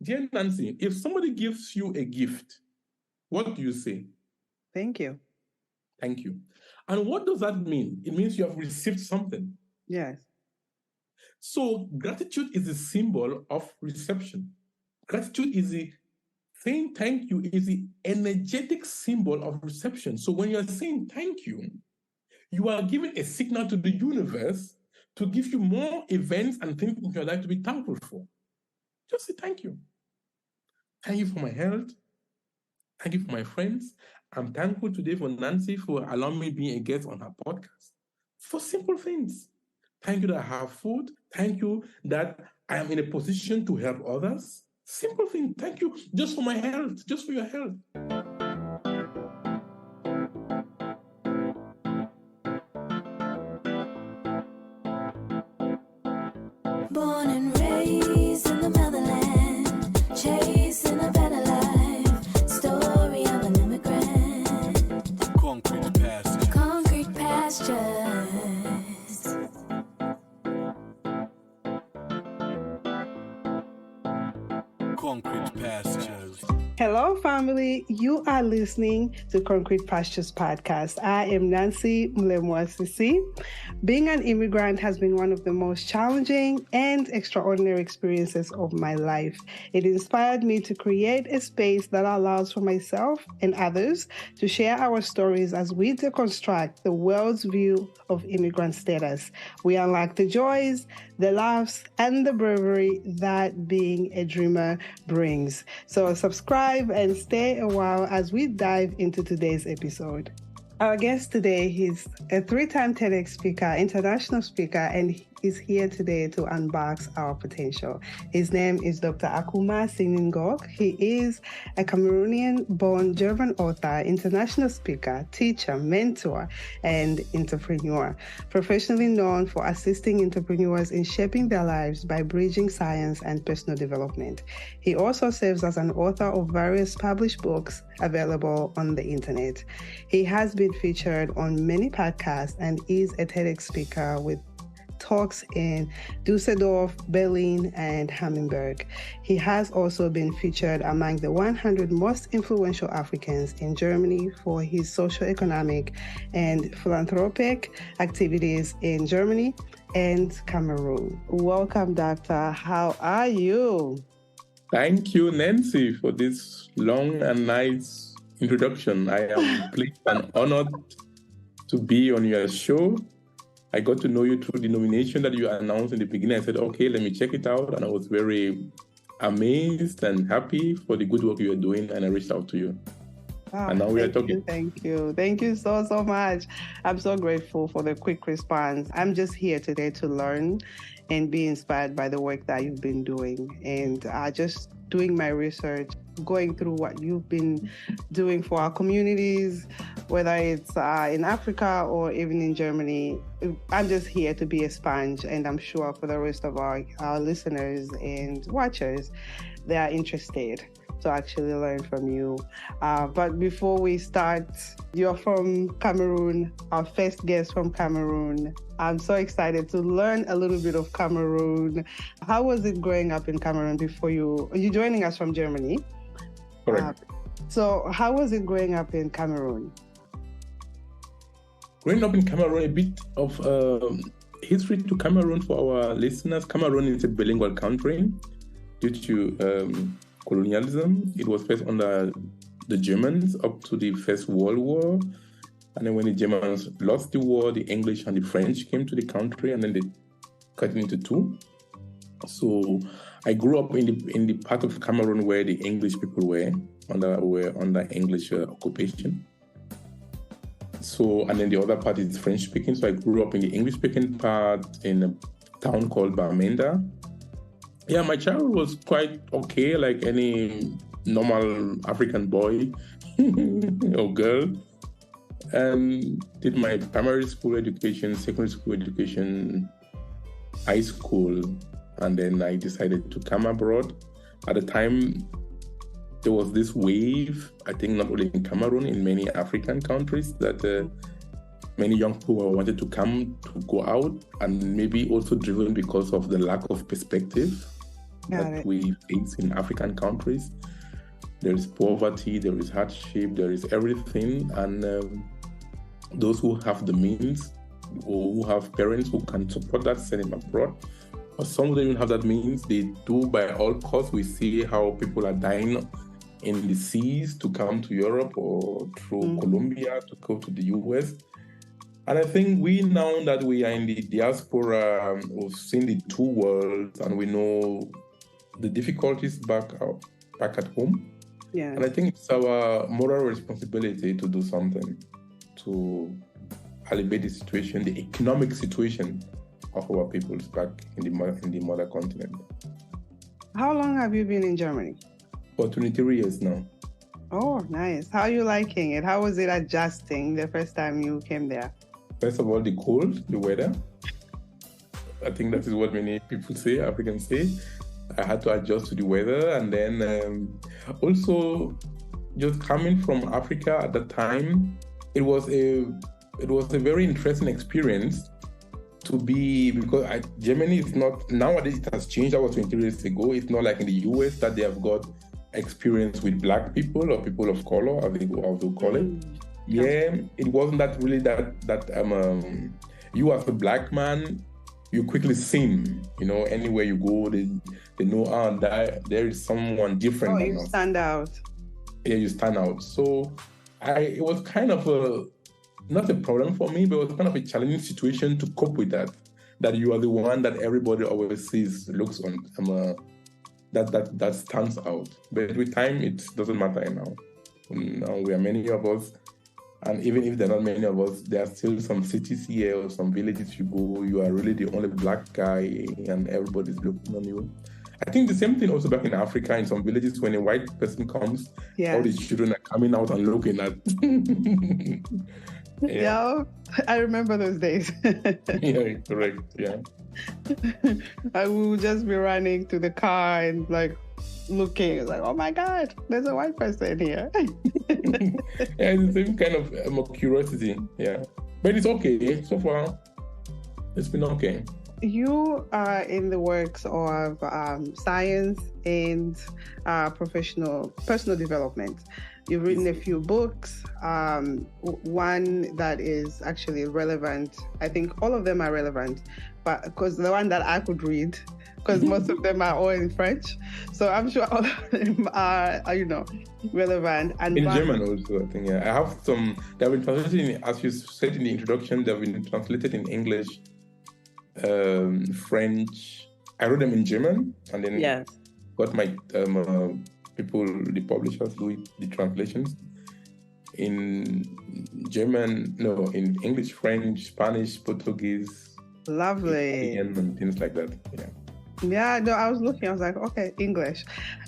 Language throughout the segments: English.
Dear Nancy, if somebody gives you a gift, what do you say? Thank you. Thank you. And what does that mean? It means you have received something. Yes. So gratitude is a symbol of reception. Gratitude is saying thank you is the energetic symbol of reception. So when you're saying thank you, you are giving a signal to the universe to give you more events and things in your life to be thankful for. Just say thank you. Thank you for my health. Thank you for my friends. I'm thankful today for Nancy for allowing me to be a guest on her podcast. For simple things. Thank you that I have food. Thank you that I am in a position to help others. Simple thing. Thank you just for my health, just for your health. Born and raised in the motherland, chasing a better life. Story of an immigrant. Concrete pastures. Concrete pastures. Concrete pastures. Hello, family. You are listening to Concrete Pastures podcast. I am Nancy Mlemwa-Sisi. Being an immigrant has been one of the most challenging and extraordinary experiences of my life. It inspired me to create a space that allows for myself and others to share our stories as we deconstruct the world's view of immigrant status. We unlock the joys, the laughs, and the bravery that being a dreamer brings. So subscribe and stay a while as we dive into today's episode. Our guest today is a 3-time TEDx speaker, international speaker, and is here today to unbox our potential. His name is Dr. Akuma Saningong. He is a Cameroonian-born German author, international speaker, teacher, mentor, and entrepreneur. Professionally known for assisting entrepreneurs in shaping their lives by bridging science and personal development. He also serves as an author of various published books available on the internet. He has been featured on many podcasts and is a TEDx speaker with talks in Düsseldorf, Berlin, and Hamburg. He has also been featured among the 100 most influential Africans in Germany for his socio-economic and philanthropic activities in Germany and Cameroon. Welcome, Doctor. How are you? Thank you, Nancy, for this long and nice introduction. I am pleased and honored to be on your show. I got to know you through the nomination that you announced in the beginning. I said, okay, let me check it out. And I was very amazed and happy for the good work you are doing. And I reached out to you. And now we are talking. Thank you. Thank you so much. I'm so grateful for the quick response. I'm just here today to learn and be inspired by the work that you've been doing. And just doing my research, going through what you've been doing for our communities, whether it's in Africa or even in Germany. I'm just here to be a sponge, and I'm sure for the rest of our listeners and watchers, they are interested to actually learn from you. But before we start, you're from Cameroon, our first guest from Cameroon. I'm so excited to learn a little bit of Cameroon. How was it growing up in Cameroon before you joining us from Germany? Correct. So how was it growing up in Cameroon? Growing up in Cameroon, a bit of history to Cameroon for our listeners. Cameroon is a bilingual country due to colonialism. It was first under the Germans up to the First World War. And then when the Germans lost the war, the English and the French came to the country, and then they cut it into two. So I grew up in the part of Cameroon where the English people were under English occupation. So, and then the other part is French speaking. So I grew up in the English speaking part in a town called Bamenda. Yeah, my childhood was quite okay, like any normal African boy or girl. And did my primary school education, secondary school education, high school, and then I decided to come abroad. At the time, there was this wave, I think not only in Cameroon, in many African countries, that many young people wanted to come to go out, and maybe also driven because of the lack of perspective. that we face in African countries. There is poverty, there is hardship, there is everything. And those who have the means or who have parents who can support that, send them abroad. Or some of them don't have that means, they do by all costs. We see how people are dying in the seas to come to Europe or through Colombia to go to the US. And I think we, now that we are in the diaspora, we've seen the two worlds and we know the difficulties back at home. Yeah. And I think it's our moral responsibility to do something to alleviate the situation, the economic situation of our peoples back in the mother continent. How long have you been in Germany? For 23 years now. Oh, nice. How are you liking it? How was it adjusting the first time you came there? First of all, the cold, the weather. I think that is what many people say, Africans say. I had to adjust to the weather. And then also just coming from Africa at that time, it was a very interesting experience to be, because Germany is not, nowadays it has changed. That was 20 years ago. It's not like in the US that they have got experience with Black people or people of color, as they call it. Yeah, it wasn't that really that you as a Black man, you quickly seen, anywhere you go, they know, there is someone different. Oh, you stand out. Yeah, you stand out. So it was kind of not a problem for me, but it was kind of a challenging situation to cope with that you are the one that everybody always sees, looks on, that stands out. But with time, it doesn't matter now. Now we are many of us, and even if there are not many of us, there are still some cities here or some villages you go, you are really the only Black guy and everybody's looking on you. I think the same thing also back in Africa, in some villages, when a white person comes, all these children are coming out and looking at. Yeah, I remember those days. Yeah, correct. Yeah. I will just be running to the car and looking, oh my God, there's a white person here. Yeah, it's the same kind of curiosity. Yeah, but it's okay so far. It's been okay. You are in the works of science and personal development. You've written a few books. One that is actually relevant. I think all of them are relevant, but because the one that I could read, because most of them are all in French, so I'm sure all of them are relevant. And in German also, I think. Yeah, I have some. They've been translated, as you said in the introduction, they've been translated in English, French. I wrote them in German, and then got my people, the publishers, do the translations in German, in English, French, Spanish, Portuguese. Lovely. Italian, and things like that. Yeah. Yeah, no, I was looking, I was like, okay, English.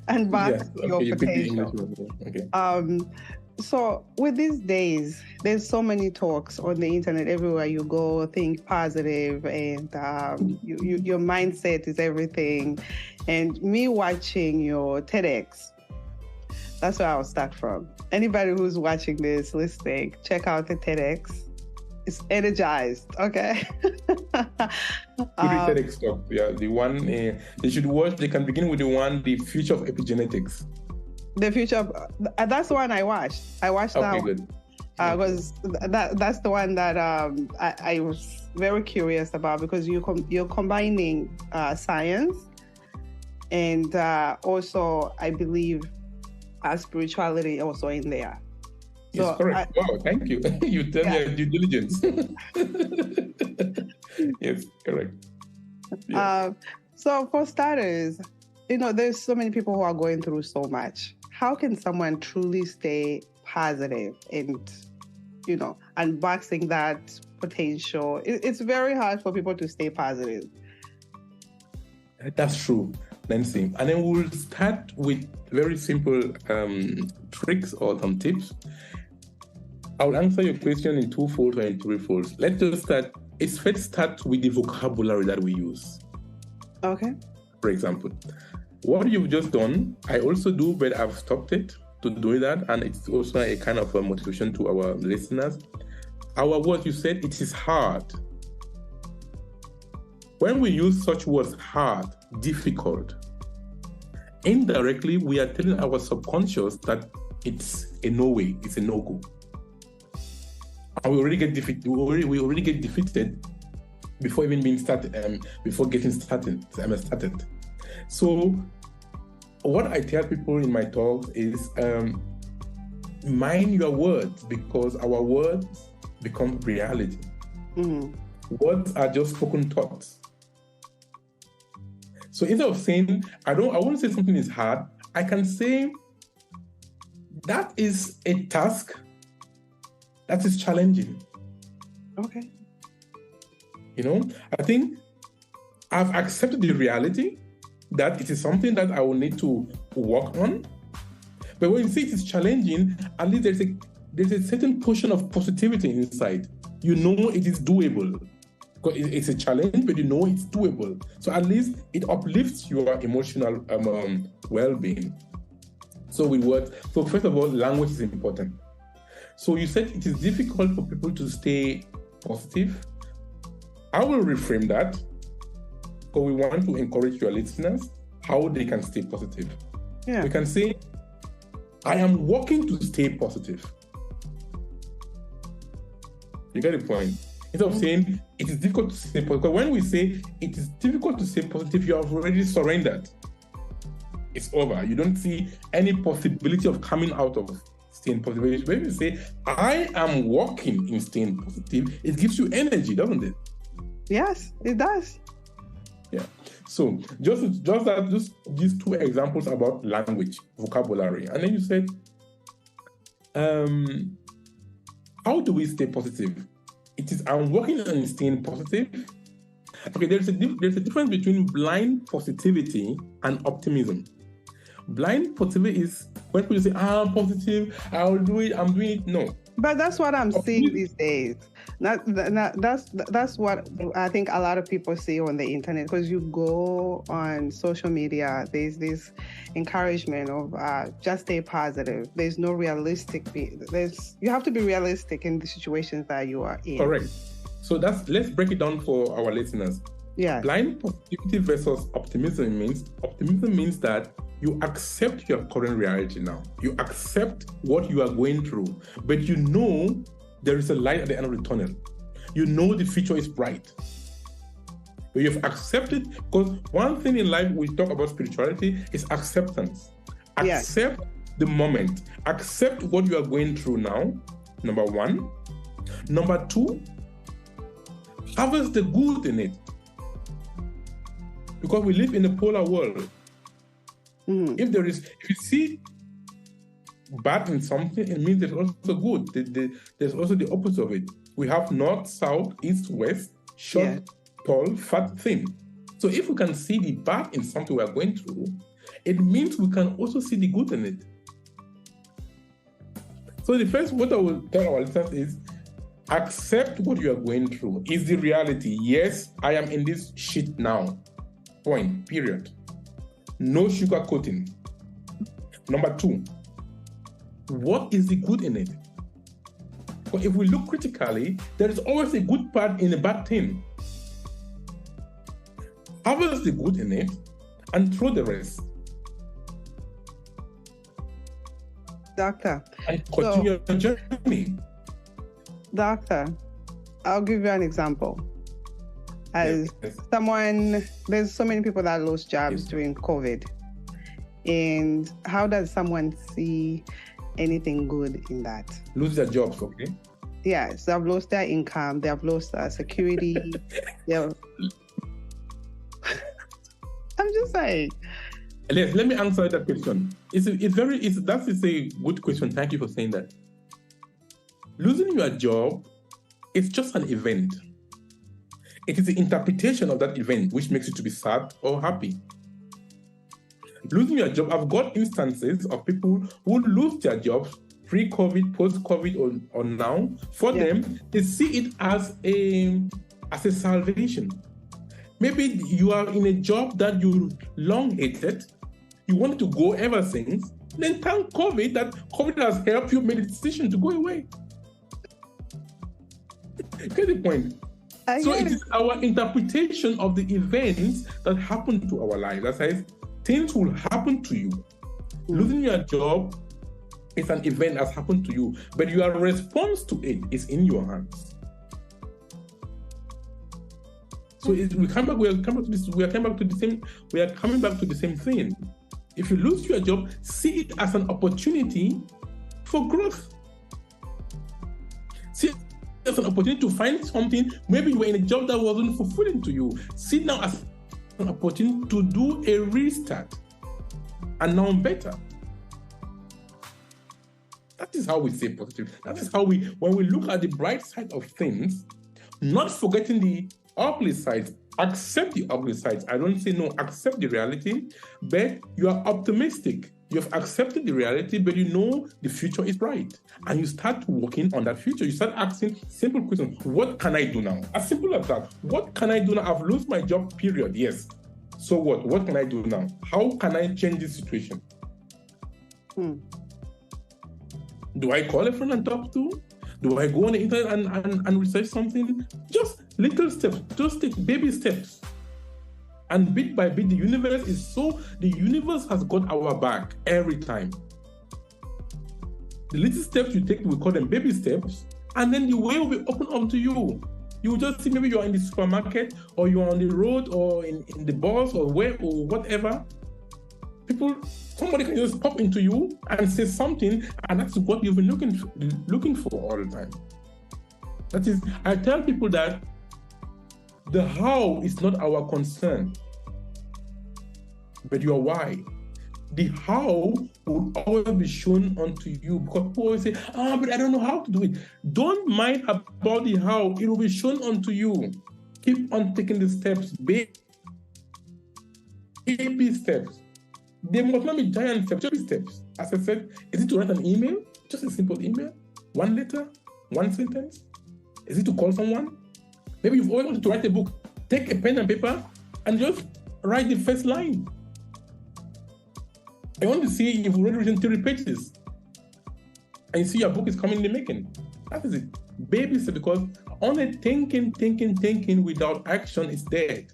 And back your potential. Okay. So with these days, there's so many talks on the internet everywhere you go, think positive, and your mindset is everything. And me watching your TEDx, that's where I'll start from. Anybody who's watching this, listening, check out the TEDx. It's energized, okay? TEDx talk, yeah. The one they should watch. They can begin with the future of epigenetics. The future of that's the one I watched. I watched that. Okay, good. Because that's the one that I was very curious about, because you're combining science and also, I believe, spirituality also in there. Yes, so correct. Wow, thank you. You tell me due diligence. Yes, correct. Yeah. So for starters, there's so many people who are going through so much. How can someone truly stay positive and, unboxing that potential? It's very hard for people to stay positive. That's true, Nancy. And then we'll start with very simple tricks or some tips. I'll answer your question in twofold or in threefold. Let's just start. It's first start with the vocabulary that we use. Okay. For example, what you've just done, I also do, but I've stopped it to do that. And it's also a kind of a motivation to our listeners. Our words, you said, it is hard. When we use such words, hard, difficult, indirectly, we are telling our subconscious that it's a no way, it's a no-go. And we already get defeated. We already get defeated before even being started, before getting started. So, what I tell people in my talks is, mind your words, because our words become reality. Words are just spoken thoughts. So instead of saying, I want to say something is hard, I can say that is a task that is challenging. Okay. I think I've accepted the reality that it is something that I will need to work on. But when you say it is challenging, at least there's a certain portion of positivity inside. It is doable. Because it's a challenge, but it's doable. So at least it uplifts your emotional well-being. So first of all, language is important. So you said it is difficult for people to stay positive. I will reframe that, because we want to encourage your listeners how they can stay positive. Yeah. We can say, I am working to stay positive. You get the point? Instead of saying it is difficult to stay positive, because when we say it is difficult to stay positive, you have already surrendered. It's over. You don't see any possibility of coming out of staying positive. When you say, I am working in staying positive, it gives you energy, doesn't it? Yes, it does. Yeah. So just these two examples about language, vocabulary. And then you said, how do we stay positive? It is, I'm working on staying positive. Okay, there's a difference between blind positivity and optimism. Blind positivity is when people say, I'm positive, I'll do it, I'm doing it. No. But that's what I'm seeing these days. That's what I think a lot of people see on the internet, because you go on social media, there's this encouragement of just stay positive. There's no realistic. You have to be realistic in the situations that you are in. Correct. So let's break it down for our listeners. Yeah. Blind positivity versus optimism means that you accept your current reality now. You accept what you are going through, but you know there is a light at the end of the tunnel. You know the future is bright. But you've accepted, because one thing in life we talk about spirituality is acceptance. Accept the moment. Accept what you are going through now, number one. Number two, harvest the good in it. Because we live in a polar world. If you see bad in something, it means there's also good. There's also the opposite of it. We have north, south, east, west, short, tall, fat, thin. So if we can see the bad in something we are going through, it means we can also see the good in it. So the first, what I will tell our listeners is, accept what you are going through. Is the reality. Yes, I am in this shit now. Point, period. No sugarcoating. Number two, what is the good in it? But if we look critically, there is always a good part in a bad thing. Harvest the good in it and throw the rest. Doctor. And continue your journey. Doctor, I'll give you an example. As someone, there's so many people that lost jobs during COVID. And how does someone see anything good in that? Lose their jobs, okay? Yes, they've lost their income, they've lost security. I'm just saying. Let me answer that question. That is a good question. Thank you for saying that. Losing your job is just an event. It is the interpretation of that event which makes you to be sad or happy. Losing your job, I've got instances of people who lose their jobs pre-COVID, post-COVID, or now. For them, they see it as a salvation. Maybe you are in a job that you long hated, you wanted to go ever since, then thank COVID that COVID has helped you make the decision to go away. Get the point? So it is our interpretation of the events that happen to our lives that says, things will happen to you. Losing your job is an event that's happened to you, but your response to it is in your hands. So we are coming back to the same thing. If you lose your job, see it as an opportunity for growth. See it as an opportunity to find something. Maybe you were in a job that wasn't fulfilling to you. See it now as an opportunity to do a restart. And now I'm better. That is how we say positive. That is how when we look at the bright side of things, not forgetting the ugly sides, accept the ugly sides. I don't say no, accept the reality, but you are optimistic. You've accepted the reality, but you know the future is bright. And you start working on that future. You start asking simple questions. What can I do now? As simple as that. What can I do now? I've lost my job, period. Yes. So what? What can I do now? How can I change this situation? Do I call a friend and talk to? Do I go on the internet and research something? Just little steps. Just take baby steps. And bit by bit, the universe has got our back every time. The little steps you take, we call them baby steps, and then the way will be open up to you. You will just see maybe you're in the supermarket, or you're on the road, or in the bus, or whatever. Somebody can just pop into you and say something, and that's what you've been looking for all the time. That is, I tell people that the how is not our concern, but your why. The how will always be shown unto you, because people always say, but I don't know how to do it. Don't mind about the how, it will be shown unto you. Keep on taking the steps, baby steps. They must not be giant steps, baby steps. As I said, is it to write an email? Just a simple email? One letter? One sentence? Is it to call someone? Maybe you've always wanted to write a book. Take a pen and paper and just write the first line. I want to see if you've already written 30 pages and you see your book is coming in the making. That is it. Baby steps, because only thinking without action is dead.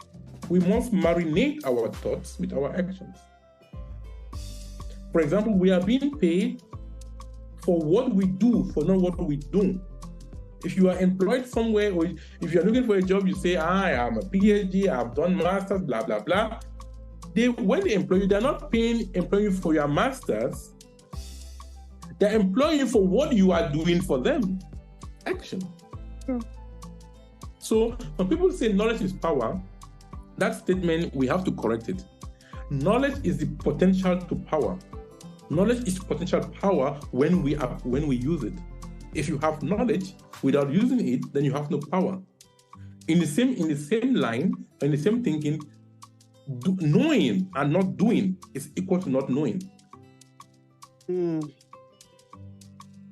We must marinate our thoughts with our actions. For example, we are being paid for what we do, for not what we do. If you are employed somewhere, or if you're looking for a job, you say, I am a PhD, I've done masters, blah, blah, blah. When they employ you, they're not employing you for your masters. They're employing you for what you are doing for them. Action. So when people say knowledge is power, that statement, we have to correct it. Knowledge is the potential to power. Knowledge is potential power when we use it. If you have knowledge without using it, then you have no power. In the same line, in the same thinking, knowing and not doing is equal to not knowing.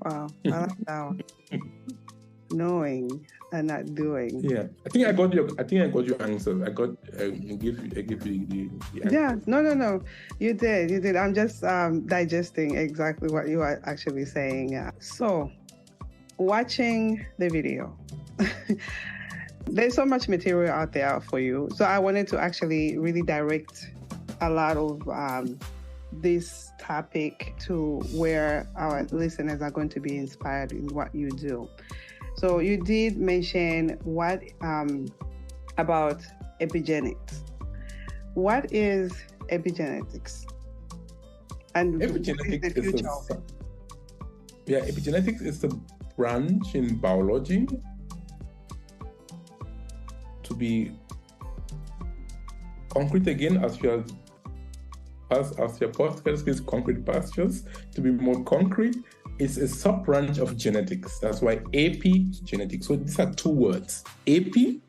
Wow, I like that one. Knowing and not doing. Yeah, I think I got your answers. I give you the answers. Yeah, no. You did. I'm just digesting exactly what you are actually saying. So, watching the video. There's so much material out there for you. So I wanted to actually really direct a lot of this topic to where our listeners are going to be inspired in what you do. So you did mention what about epigenetics. What is epigenetics? And epigenetics epigenetics is a branch in biology. To be concrete again, as your podcast is Concrete Pastures, to be more concrete, it's a sub-branch of genetics. That's why epigenetics. So these are two words, epi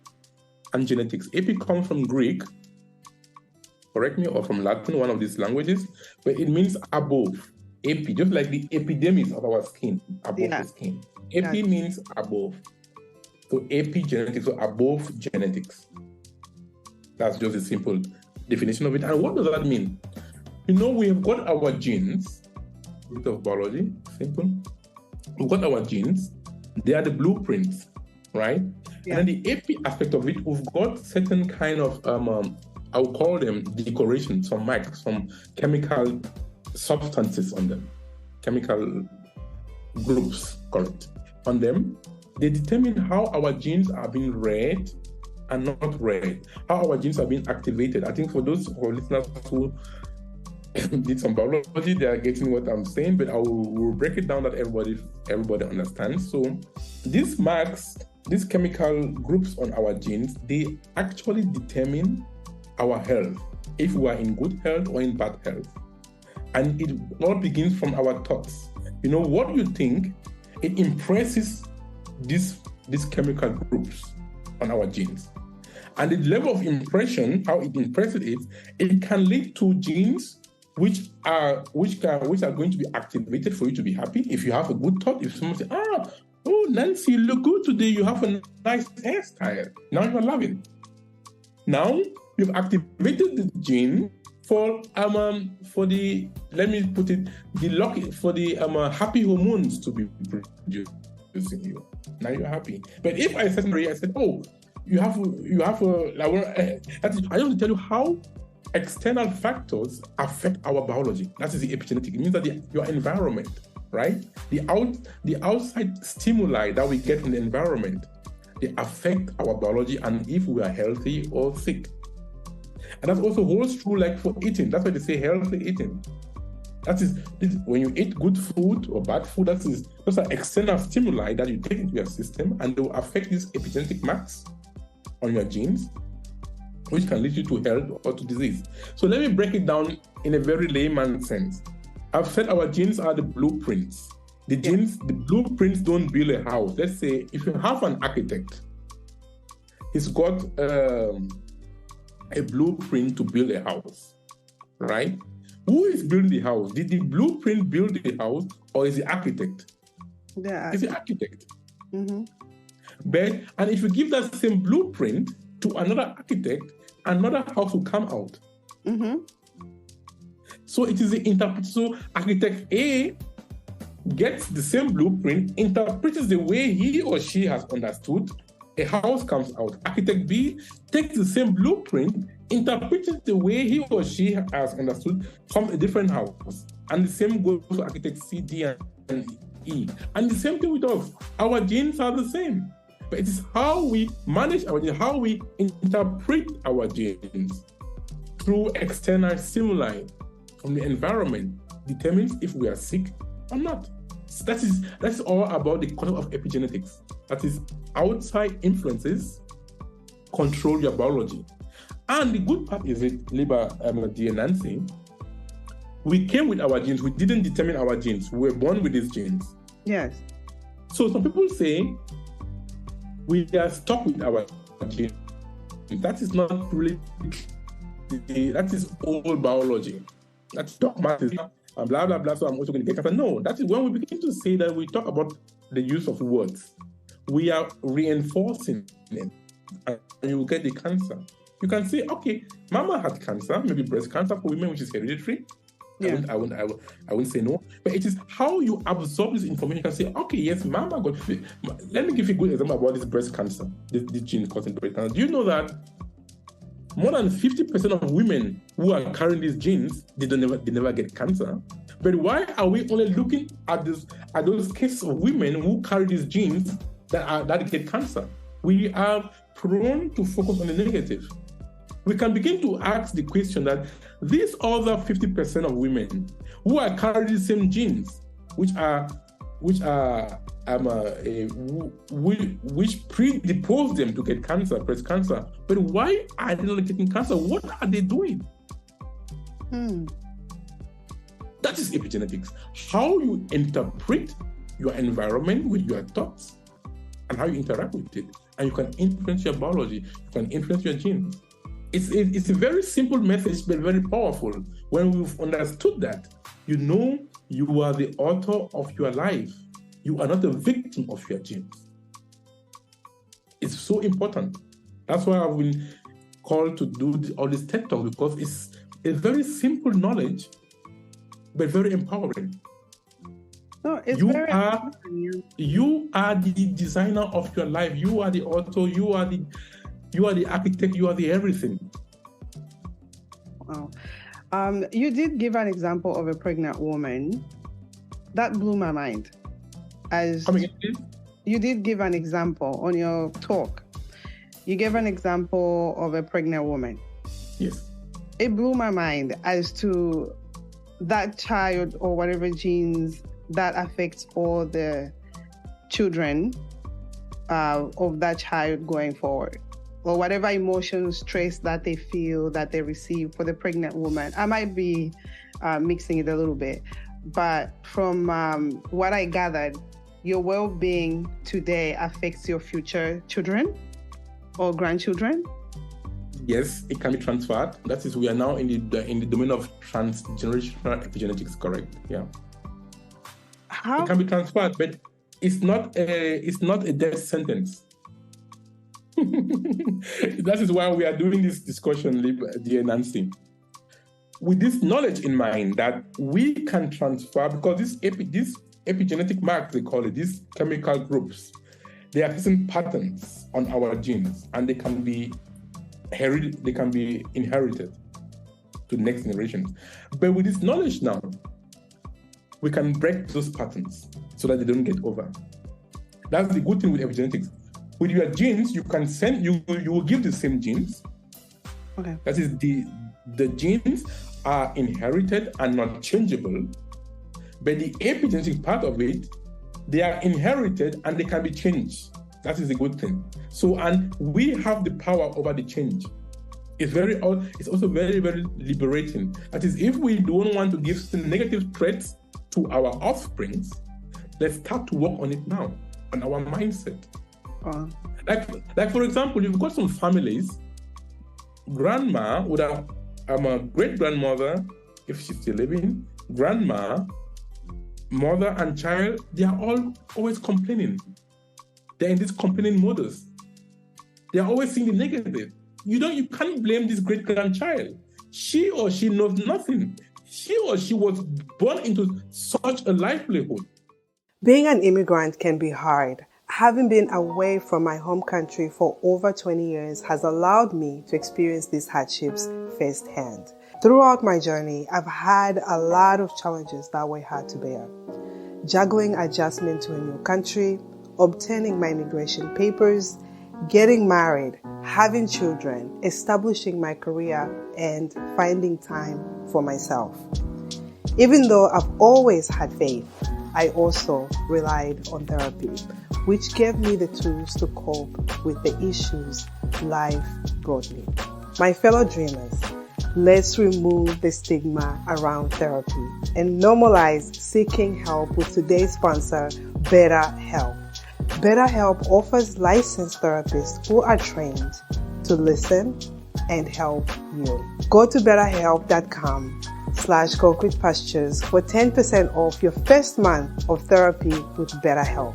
and genetics. Epi comes from Greek, correct me, or from Latin, one of these languages, but it means above. Epi, just like the epidermis of our skin, above the skin. Epi means above. So epigenetics, so above genetics. That's just a simple definition of it. And what does that mean? We have got our genes, a bit of biology, simple. We've got our genes. They are the blueprints, right? Yeah. And then the epi aspect of it, we've got certain kind of I'll call them decorations, some marks, some chemical substances on them, chemical groups, correct, on them. They determine how our genes are being read and not read, how our genes are being activated. I think for those listeners who did some biology, they are getting what I'm saying, but I will break it down that everybody understands. So these marks, these chemical groups on our genes, they actually determine our health, if we are in good health or in bad health. And it all begins from our thoughts. You know, what you think, it impresses these chemical groups on our genes. And the level of impression, how it impresses it can lead to genes which are going to be activated for you to be happy. If you have a good thought, if someone says, oh, Nancy, you look good today, you have a nice hairstyle. Now you're loving. Now you've activated the gene for the, let me put it, for the happy hormones to be produced in you. Now you're happy. But if I said, oh, I want to tell you how external factors affect our biology. That is the epigenetic. It means that your environment, right? The outside stimuli that we get in the environment, they affect our biology and if we are healthy or sick. And that also holds true like for eating. That's why they say healthy eating. That is, when you eat good food or bad food, those are external stimuli that you take into your system and they will affect these epigenetic marks on your genes, which can lead you to health or to disease. So let me break it down in a very layman sense. I've said our genes are the blueprints. The blueprints don't build a house. Let's say if you have an architect, he's got a blueprint to build a house, right? Who is building the house? Did the blueprint build the house or is the architect? It's the architect. Mm-hmm. And if you give that same blueprint to another architect, another house will come out. Mm-hmm. So it is the interpretation. So architect A gets the same blueprint, interprets the way he or she has understood, a house comes out. Architect B takes the same blueprint, interprets it the way he or she has understood, comes a different house. And the same goes to architect C, D, and E. And the same thing with us. Our genes are the same. But it is how we manage our genes, how we interpret our genes through external stimuli from the environment determines if we are sick or not. So that's all about the concept of epigenetics. That is, outside influences control your biology. And the good part is it, dear Nancy, we came with our genes. We didn't determine our genes. We were born with these genes. Yes. So some people say we are stuck with our genes. That is not really, that is old biology. That's dogmatism and blah, blah, blah. So I'm also going to get cancer. No, that is when we begin to say that we talk about the use of words. We are reinforcing it and you will get the cancer. You can say, okay, mama had cancer, maybe breast cancer for women, which is hereditary. Yeah. I won't say no. But it is how you absorb this information. You can say, okay, yes, mama got. Let me give you a good example about this breast cancer, this gene causing breast cancer. Do you know that more than 50% of women who are carrying these genes, they never get cancer? But why are we only looking at those cases of women who carry these genes that get cancer? We are prone to focus on the negative. We can begin to ask the question that these other 50% of women who are carrying the same genes, which predispose them to get cancer, breast cancer, but why are they not getting cancer? What are they doing? That is epigenetics. How you interpret your environment with your thoughts and how you interact with it. And you can influence your biology, you can influence your genes. It's a very simple message, but very powerful. When we've understood that, you know you are the author of your life. You are not a victim of your genes. It's so important. That's why I've been called to do all this TED Talk, because it's a very simple knowledge, but very empowering. No, it's you are the designer of your life. You are the author. You are the architect. You are the everything. Oh. You did give an example of a pregnant woman. That blew my mind. Come again, please? You did give an example on your talk. You gave an example of a pregnant woman. Yes. It blew my mind as to that child or whatever genes that affects all the children of that child going forward, or whatever emotions, stress that they feel, that they receive for the pregnant woman. I might be mixing it a little bit, but from what I gathered, your well-being today affects your future children or grandchildren? Yes, it can be transferred. That is, we are now in the domain of transgenerational epigenetics, correct? Yeah. How? It can be transferred, but it's not a death sentence. That is why we are doing this discussion, dear Nancy. With this knowledge in mind that we can transfer, because this epigenetic marks, they call it, these chemical groups, they are certain patterns on our genes, and they can be inherited to the next generation. But with this knowledge now, we can break those patterns so that they don't get over. That's the good thing with epigenetics. With your genes, you can send, you will give the same genes. Okay. That is, the genes are inherited and not changeable, but the epigenetic part of it, they are inherited and they can be changed. That is a good thing. So, and we have the power over the change. It's also very, very liberating. That is, if we don't want to give some negative traits to our offsprings, let's start to work on it now, on our mindset. Like for example, you've got some families, grandma would have, a great grandmother, if she's still living, grandma, mother and child, they are all always complaining. They're in this complaining modus. They're always seeing the negative. You can't blame this great grandchild. She or she knows nothing. She or she was born into such a livelihood. Being an immigrant can be hard. Having been away from my home country for over 20 years has allowed me to experience these hardships firsthand. Throughout my journey, I've had a lot of challenges that were hard to bear. Juggling adjustment to a new country, obtaining my immigration papers, getting married, having children, establishing my career, and finding time for myself. Even though I've always had faith, I also relied on therapy, which gave me the tools to cope with the issues life brought me. My fellow dreamers, let's remove the stigma around therapy and normalize seeking help with today's sponsor, BetterHelp. BetterHelp offers licensed therapists who are trained to listen and help you. Go to betterhelp.com/concrete pastures for 10% off your first month of therapy with BetterHelp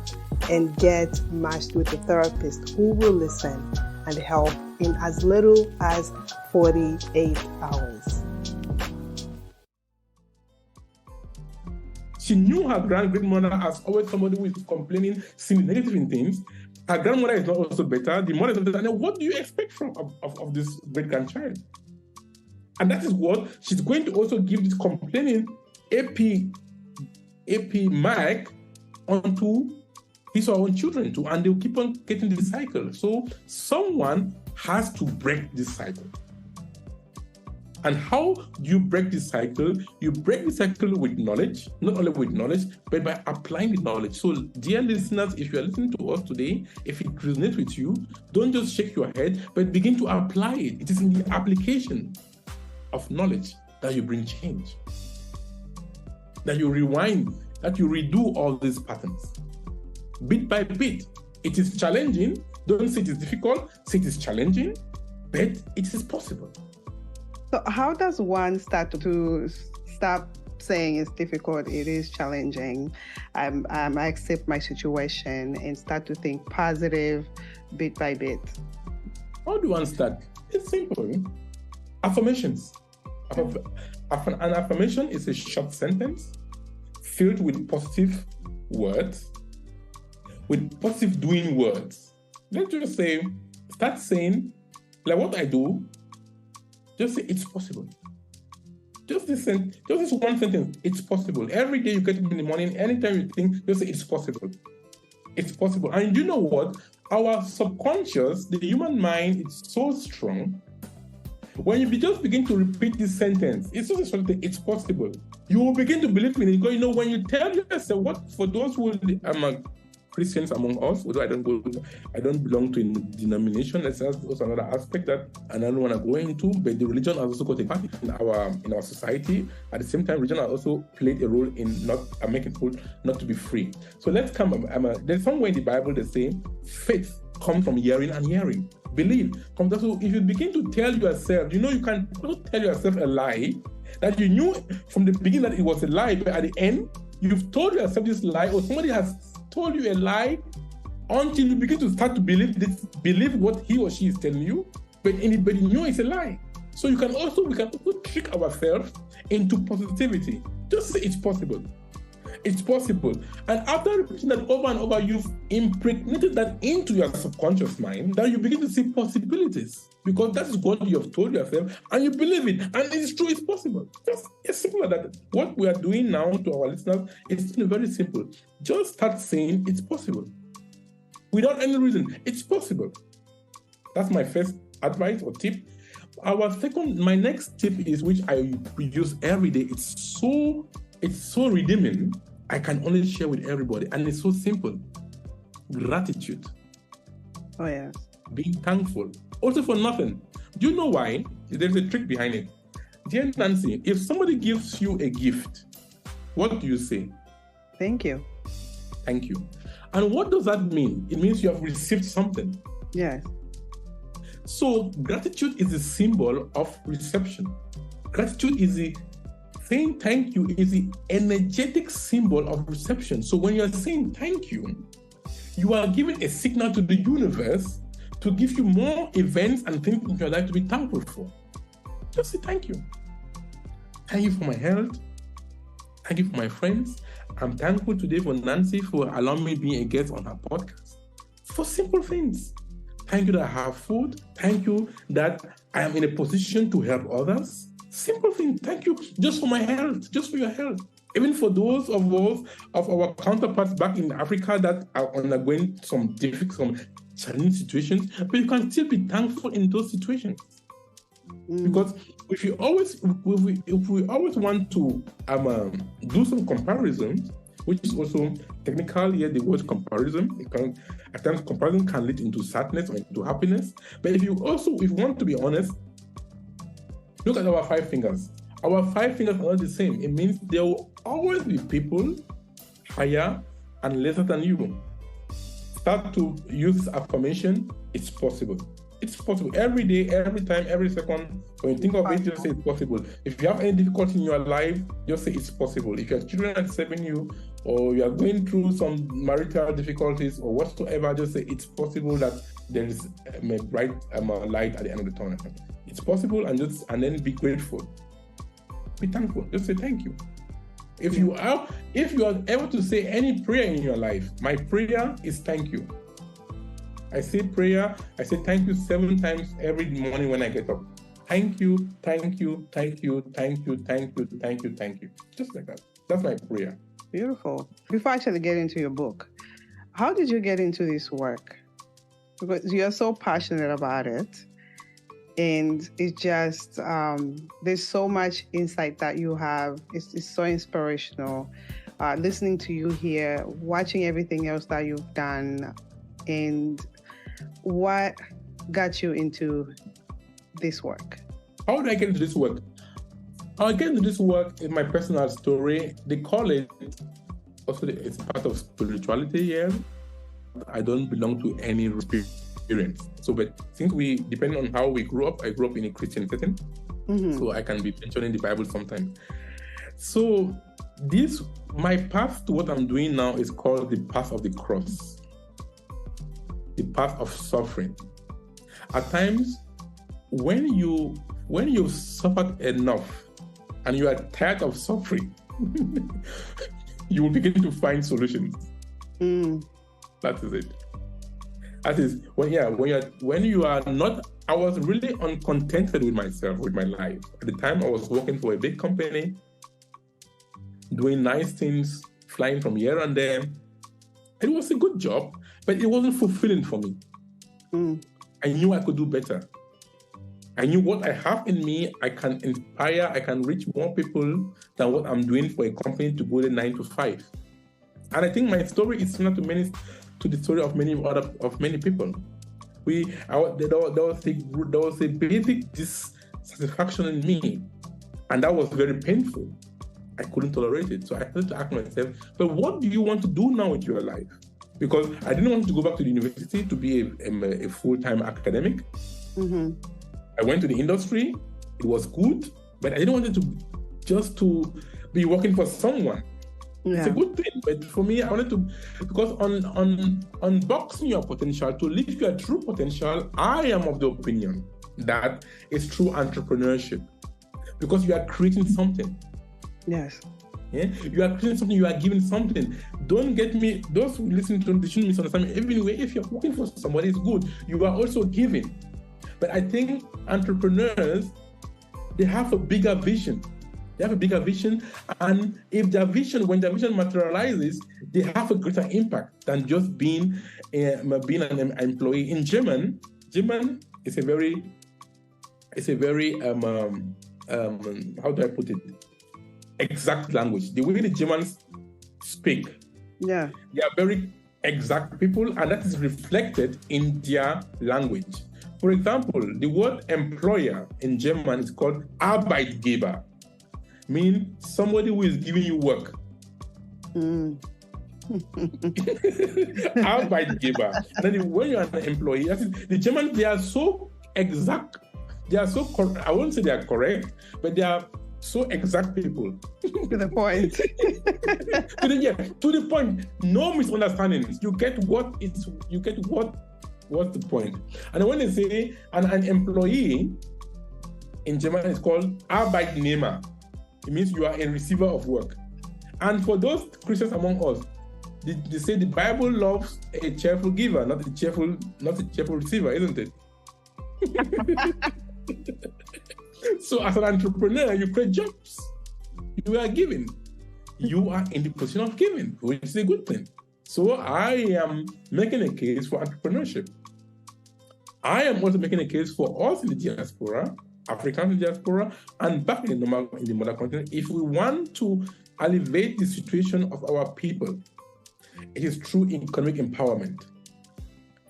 and get matched with a therapist who will listen and help in as little as 48 hours. She knew her grandmother as always somebody who is complaining, seeing negative in things. Her grandmother is not also better. The mother is not better. And what do you expect of this great grandchild? And that is what she's going to also give this complaining AP mark onto his or her own children too, and they'll keep on getting the cycle. So someone has to break this cycle. And how do you break this cycle? You break the cycle with knowledge, not only with knowledge, but by applying the knowledge. So, dear listeners, if you are listening to us today, if it resonates with you, don't just shake your head, but begin to apply it. It is in the application of knowledge that you bring change, that you rewind, that you redo all these patterns. Bit by bit. It is challenging. Don't say it is difficult, say it is challenging, but it is possible. So how does one start to stop saying it's difficult, it is challenging, I accept my situation, and start to think positive bit by bit? How do one start? It's simple. Affirmations. An affirmation is a short sentence filled with positive words, with positive doing words. Let's just start saying, like what I do, just say it's possible. Just this one sentence. It's possible. Every day you get up in the morning, anytime you think, just say it's possible. It's possible. And you know what? Our subconscious, the human mind, is so strong. When you just begin to repeat this sentence, it's just something. It's possible. You will begin to believe in it. Because when you tell yourself, what for those who Christians among us, although I don't belong to a denomination. That's also another aspect that I don't want to go into. But the religion has also got a part in our society. At the same time, religion has also played a role in not making people not to be free. So let's come. There's somewhere in the Bible that say faith comes from hearing and hearing. Believe. So if you begin to tell yourself, you can tell yourself a lie that you knew from the beginning that it was a lie, but at the end you've told yourself this lie, or somebody has told you a lie, until you begin to start to believe what he or she is telling you, but you know it's a lie. So we can also trick ourselves into positivity. Just say it's possible. It's possible. And after repeating that over and over, you've impregnated that into your subconscious mind, then you begin to see possibilities. Because that is what you have told yourself, and you believe it. And it's true, it's possible. Just as simple as that. What we are doing now to our listeners is very simple. Just start saying it's possible. Without any reason, it's possible. That's my first advice or tip. My next tip is, which I use every day. It's so redeeming. I can only share with everybody. And it's so simple. Gratitude. Oh, yes. Being thankful. Also for nothing. Do you know why? There's a trick behind it. Dear Nancy, if somebody gives you a gift, what do you say? Thank you. Thank you. And what does that mean? It means you have received something. Yes. So gratitude is a symbol of reception. Gratitude is saying thank you is the energetic symbol of reception. So when you're saying thank you, you are giving a signal to the universe to give you more events and things in your life to be thankful for. Just say thank you. Thank you for my health. Thank you for my friends. I'm thankful today for Nancy for allowing me to be a guest on her podcast. For simple things. Thank you that I have food. Thank you that I am in a position to help others. Simple thing. Thank you just for my health, just for your health. Even for those of our counterparts back in Africa that are undergoing some challenging situations, but you can still be thankful in those situations. Because if we always want to do some comparisons, which is also technically the word comparison, at times comparison can lead into sadness or into happiness. But if you want to be honest, look at our 5 fingers. Our 5 fingers are not the same. It means there will always be people higher and lesser than you. Start to use this affirmation. It's possible. It's possible. Every day, every time, every second. When you think of it, just say it's possible. If you have any difficulty in your life, just say it's possible. If your children are disturbing you, or you are going through some marital difficulties or whatsoever, just say it's possible that there is a bright light at the end of the tunnel. It's possible, and then be grateful. Be thankful. Just say thank you. If you are able to say any prayer in your life, my prayer is thank you. I say thank you 7 times every morning when I get up. Thank you, thank you, thank you, thank you, thank you, thank you, thank you. Just like that. That's my prayer. Beautiful. Before I actually get into your book, how did you get into this work? Because you're so passionate about it. And it's just, there's so much insight that you have. It's so inspirational. Listening to you here, watching everything else that you've done, and what got you into this work? How did I get into this work? I get into this work in my personal story. They call it, also it's part of spirituality here. I don't belong to any experience. So, but since depending on how we grew up, I grew up in a Christian setting. Mm-hmm. So I can be mentioning the Bible sometimes. So my path to what I'm doing now is called the path of the cross. The path of suffering. At times, when you've suffered enough and you are tired of suffering, you will begin to find solutions. That is it. That is when you are not I was really uncontented with myself, with my life. At the time, I was working for a big company, doing nice things, flying from here and there. It was a good job, but it wasn't fulfilling for me. I knew I could do better. I knew what I have in me, I can inspire, I can reach more people than what I'm doing for a company to go to 9 to 5. And I think my story is similar to the story of many people. There was a basic dissatisfaction in me, and that was very painful. I couldn't tolerate it. So I had to ask myself, but what do you want to do now with your life? Because I didn't want to go back to the university to be a full-time academic. I went to the industry. It was good, but I didn't want it to be working for someone. Yeah. It's a good thing, but for me, I wanted to, because on unboxing your potential, to live your true potential, I am of the opinion that it's true entrepreneurship, because you are creating something. Yes. Yeah? You are creating something, you are giving something. Don't get me, those who listen to this shouldn't misunderstand me. Anyway, if you're working for somebody, it's good. You are also giving. But I think entrepreneurs, they have a bigger vision. They have a bigger vision, and if when their vision materializes, they have a greater impact than just being an employee. In German is a very how do I put it? Exact language. The way the Germans speak, they are very exact people, and that is reflected in their language. For example, the word employer in German is called Arbeitgeber, meaning somebody who is giving you work. Arbeitgeber. And then when you're an employee, the Germans, they are so exact. They are so, I won't say they are correct, but they are so exact people. To the point. to the point. No misunderstandings. You get what's the point. And when they say an employee in German is called Arbeitnehmer. It means you are a receiver of work. And for those Christians among us, they say the Bible loves a cheerful giver, not a cheerful receiver, isn't it? So as an entrepreneur, you create jobs. You are giving. You are in the position of giving, which is a good thing. So I am making a case for entrepreneurship. I am also making a case for us in the diaspora, Africans in the diaspora, and back in the mother continent. If we want to elevate the situation of our people, it is through economic empowerment.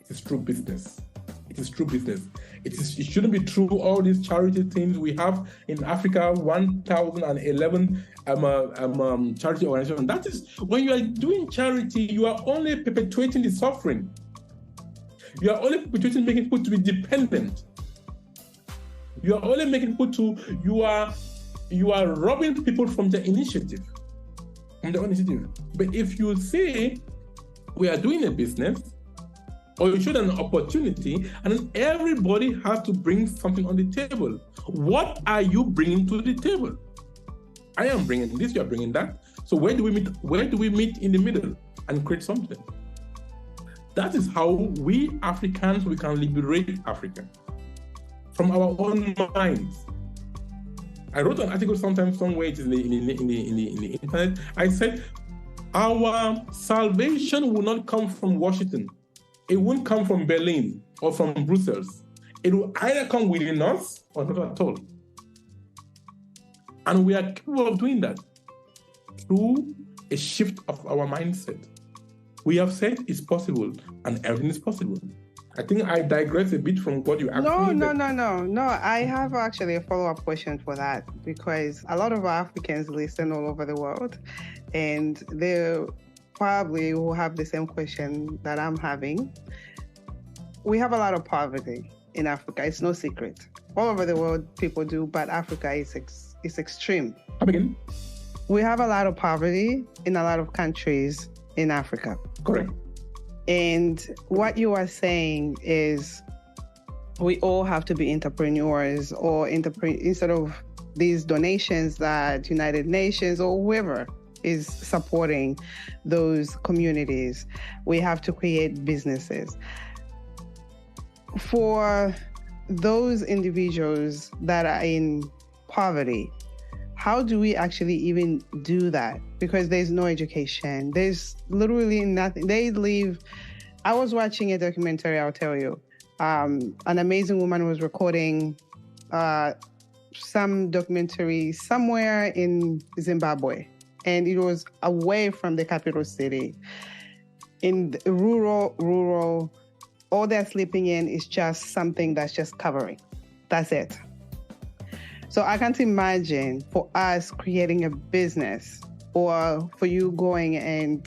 It is through business. It is true business. It shouldn't be through all these charity things we have in Africa, 1,011 charity organizations. That is, when you are doing charity, you are only perpetuating the suffering. You are only perpetuating making people to be dependent. You are only making people to, you are robbing people from their initiative. But if you say, we are doing a business, or you show an opportunity, and then everybody has to bring something on the table. What are you bringing to the table? I am bringing this, you are bringing that. So where do we meet? Where do we meet in the middle and create something? That is how we Africans, we can liberate Africa from our own minds. I wrote an article somewhere, it is in the internet. I said, our salvation will not come from Washington. It won't come from Berlin or from Brussels. It will either come within us or not at all. And we are capable of doing that through a shift of our mindset. We have said it's possible, and everything is possible. I think I digress a bit from what you asked me. No. I have actually a follow-up question for that, because a lot of Africans listen all over the world, and they probably will have the same question that I'm having. We have a lot of poverty in Africa. It's no secret. All over the world, people do, but Africa is extreme. Come again? We have a lot of poverty in a lot of countries in Africa. Correct. And what you are saying is we all have to be entrepreneurs, or instead of these donations that United Nations or whoever is supporting those communities, we have to create businesses. For those individuals that are in poverty, how do we actually even do that? Because there's no education. There's literally nothing. I was watching a documentary, I'll tell you. An amazing woman was recording some documentary somewhere in Zimbabwe. And it was away from the capital city. In the rural, all they're sleeping in is just something that's just covering. That's it. So I can't imagine for us creating a business or for you going and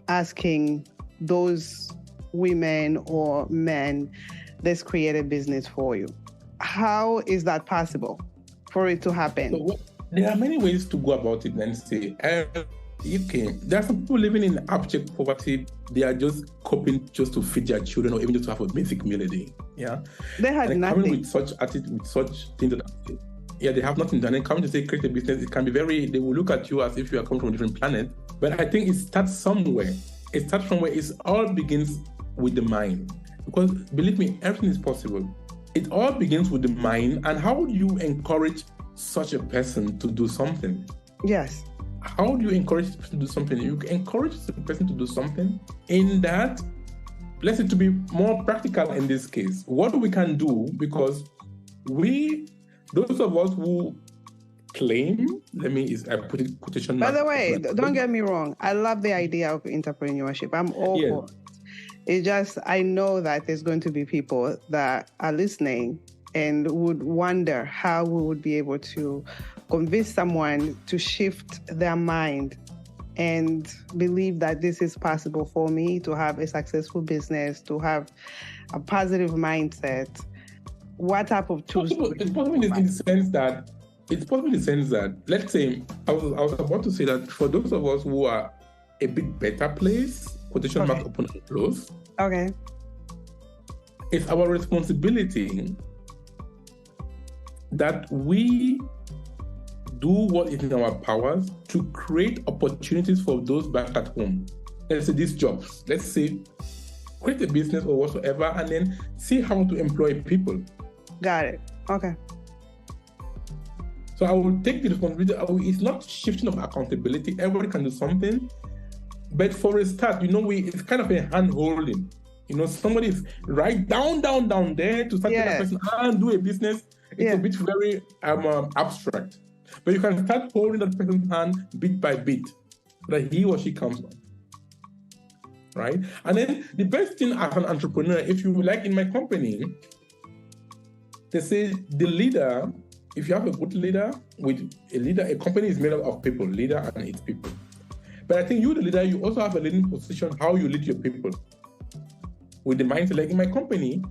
asking those women or men, let's create a business for you. How is that possible for it to happen? So, there are many ways to go about it, Nancy. There are some people living in abject poverty. They are just coping just to feed their children or even just to have a basic meal a day. Yeah, they had nothing. Coming with such attitude, with such things they have nothing done. And coming to say create a business, it can be they will look at you as if you are coming from a different planet. But I think it starts somewhere. It starts from where it all begins with the mind. Because believe me, everything is possible. It all begins with the mind. And how do you encourage such a person to do something? Yes. How do you encourage the person to do something? You encourage the person to do something in that, let's say, to be more practical in this case, what we can do, because those of us who claim, I put it quotation marks. By the way, don't get me wrong. I love the idea of entrepreneurship. I'm all for it. It's just, I know that there's going to be people that are listening and would wonder how we would be able to convince someone to shift their mind and believe that this is possible for me to have a successful business, to have a positive mindset. What type of tools? It's possible in the sense that, let's say, I was about to say that for those of us who are a bit better place, quotation mark open and close. Okay. It's our responsibility that we do what is in our powers to create opportunities for those back at home. Let's say these jobs. Let's say create a business or whatsoever, and then see how to employ people. Got it. Okay. So I will take the responsibility. It's not shifting of accountability. Everybody can do something. But for a start, it's kind of a hand-holding. Somebody is right down there to start a person and do a business. It's a bit very abstract. But you can start holding that person's hand bit by bit that he or she comes on. Right? And then the best thing as an entrepreneur, if you like in my company, they say the leader, if you have a good leader, a company is made up of people, leader and its people. But I think you, the leader, you also have a leading position, how you lead your people. With the mindset, like in my company,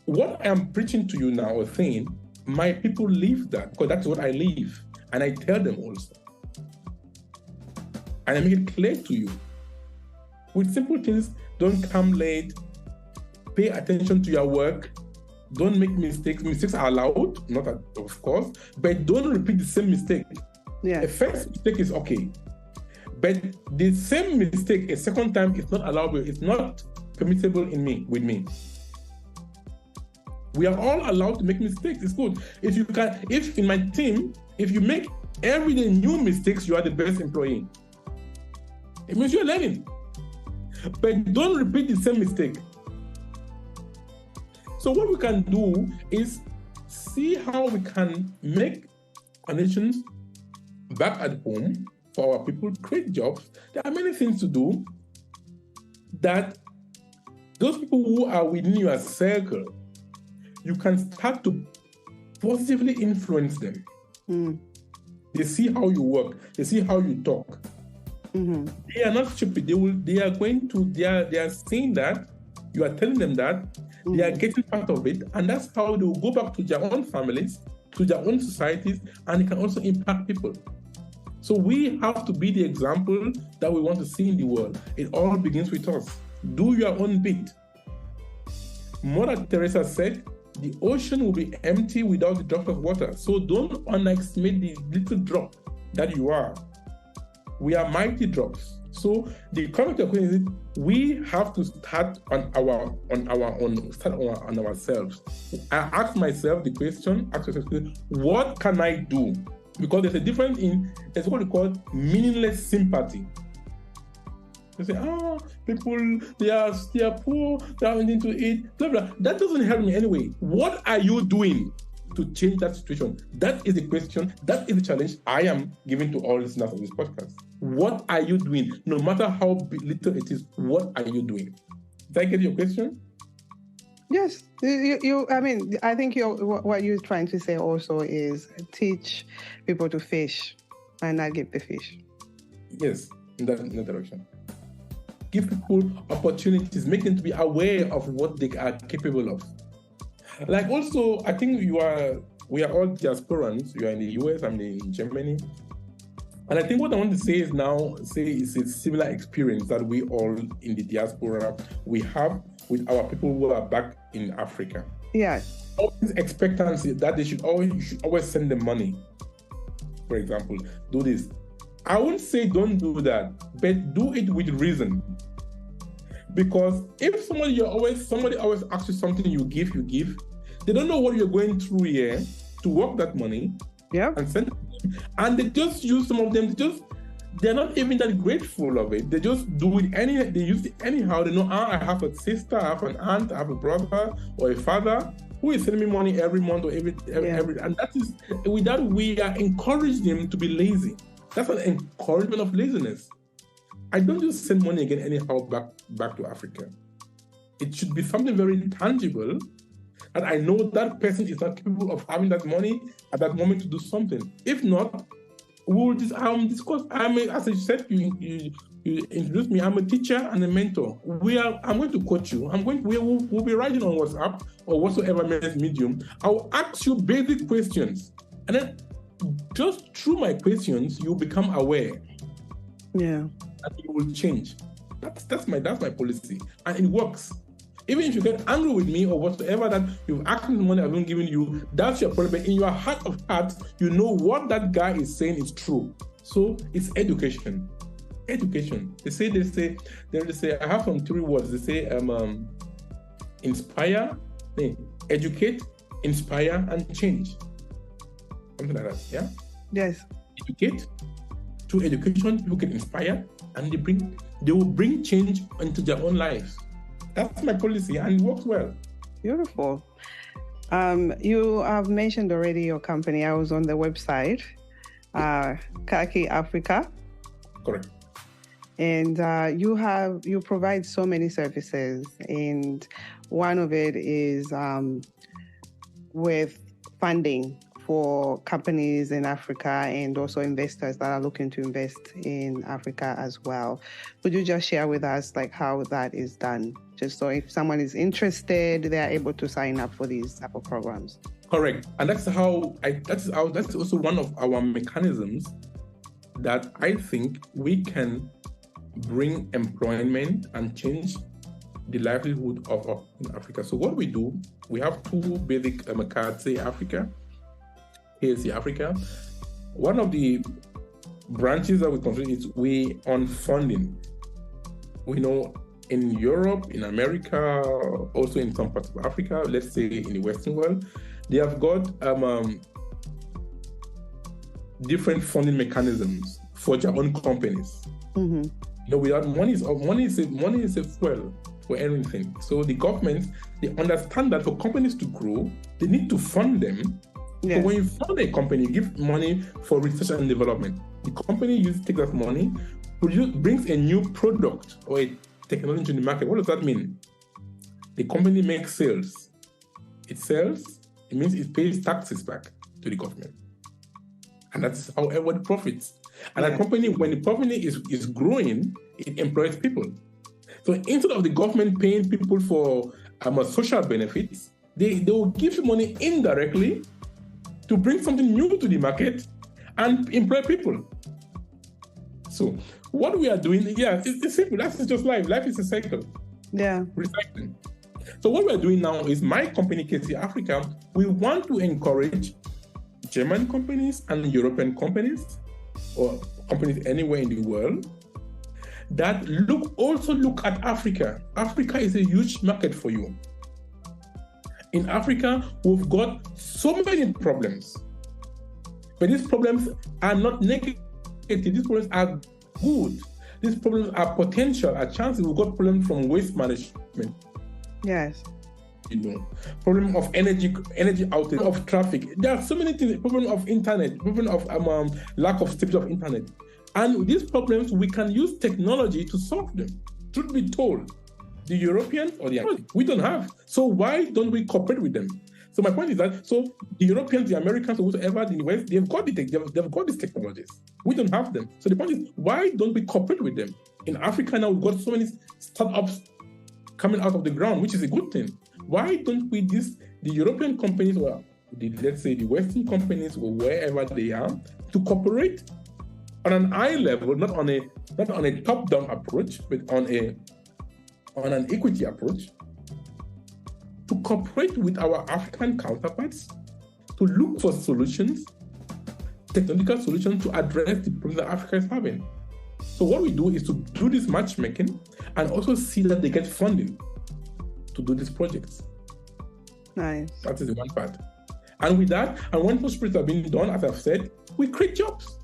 what I'm preaching to you now or saying, my people live that, because that's what I live. And I tell them also. And I make it clear to you. With simple things, don't come late, pay attention to your work, don't make mistakes. Mistakes are allowed, not of course, but don't repeat the same mistake. Yeah. A first mistake is okay. But the same mistake a second time is not allowable. It's not permissible with me. We are all allowed to make mistakes. It's good. If in my team, if you make everyday new mistakes, you are the best employee. It means you're learning. But don't repeat the same mistake. So what we can do is see how we can make connections back at home for our people, create jobs. There are many things to do that those people who are within your circle, you can start to positively influence them. Mm. They see how you work. They see how you talk. Mm-hmm. They are not stupid. They are seeing that. You are telling them that. Mm-hmm. They are getting part of it. And that's how they will go back to their own families, to their own societies, and it can also impact people. So we have to be the example that we want to see in the world. It all begins with us. Do your own bit. Mother Teresa said, the ocean will be empty without the drop of water. So don't underestimate the little drop that you are. we are mighty drops. So the comment is we have to start on ourselves. I ask myself the question, what can I do? Because there's a difference there's what we call meaningless sympathy. They say, people, they are poor, they have anything to eat, blah, blah. That doesn't help me anyway. What are you doing to change that situation? That is the question, that is the challenge I am giving to all listeners of this podcast. What are you doing? No matter how little it is, what are you doing? Did I get your question? Yes. I think what you're trying to say also is teach people to fish and not give the fish. Yes, in that direction. Give people opportunities, make them to be aware of what they are capable of. Like also, I think we are all diasporans. You are in the US, I'm in Germany. And I think what I want to say is it's a similar experience that we all in the diaspora, we have with our people who are back in Africa. Yeah. Always expectancy that you should always send them money. For example, do this. I wouldn't say don't do that, but do it with reason. Because if somebody always asks you something, you give, they don't know what you're going through here to work that money. Yeah. And send it. And they just use some of them, they're not even that grateful of it. They just do it they use it anyhow. They know, I have a sister, I have an aunt, I have a brother or a father who is sending me money every month or every and that is, with that we are encouraging them to be lazy. That's an encouragement of laziness. I don't just send money again anyhow back to Africa. It should be something very tangible, and I know that person is not capable of having that money at that moment to do something. If not, we will discuss. As I said, you introduced me. I'm a teacher and a mentor. I'm going to coach you. We'll be writing on WhatsApp or whatsoever medium. I'll ask you basic questions, and then just through my questions, you become aware. Yeah. And you will change. That's my policy, and it works. Even if you get angry with me or whatsoever that you've asked me the money I've been giving you, that's your problem. In your heart of hearts, you know what that guy is saying is true. So it's education. Education. They say, I have some 3 words. They say, inspire, educate, inspire, and change. Something like that, yeah? Yes. Educate. Through education, people get inspired, and they will bring change into their own lives. That's my policy, and it works well. Beautiful. You have mentioned already your company. I was on the website, Kaki Africa. Correct. And you provide so many services, and one of it is with funding for companies in Africa and also investors that are looking to invest in Africa as well. Would you just share with us how that is done? Just so if someone is interested, they are able to sign up for these type of programs. Correct. And that's also one of our mechanisms that I think we can bring employment and change the livelihood of Africa. So what we do, we have 2 basic cards, say Africa, KSC Africa. One of the branches that we consider is we on funding. We know in Europe, in America, also in some parts of Africa, let's say in the Western world, they have got different funding mechanisms for their own companies. Mm-hmm. Without money is a fuel for anything. So the governments, they understand that for companies to grow, they need to fund them. Yes. So when you fund a company, you give money for research and development. The company takes that money, brings a new product or a technology into the market. What does that mean? The company makes sales. It sells, it means it pays taxes back to the government. And that's how everybody profits. And a company, when the company is growing, it employs people. So instead of the government paying people for social benefits, they will give you money indirectly to bring something new to the market and employ people. So what we are doing, it's simple. That's just life. Life is a cycle. Yeah. Recycling. So what we are doing now is my company, KC Africa, we want to encourage German companies and European companies or companies anywhere in the world that also look at Africa. Africa is a huge market for you. In Africa, we've got so many problems. But these problems are not negative. These problems are good. These problems are potential, are chances. We've got problems from waste management. Yes. Problem of energy outage, of traffic. There are so many things. Problem of internet. Problem of lack of stability of internet. And these problems, we can use technology to solve them. Truth be told, the Europeans or the Americans, we don't have. So why don't we cooperate with them? So my point is that the Europeans, the Americans, whoever in the West, they've got these technologies. We don't have them. So the point is, why don't we cooperate with them? In Africa now, we've got so many startups coming out of the ground, which is a good thing. Why don't we the European companies, or let's say the Western companies, or wherever they are, to cooperate on an eye level, not on a top-down approach, but on an equity approach, to cooperate with our African counterparts, to look for solutions, technological solutions to address the problems that Africa is having. So what we do is to do this matchmaking and also see that they get funding to do these projects. Nice. That is the one part. And with that, and when those projects are being done, as I've said, we create jobs.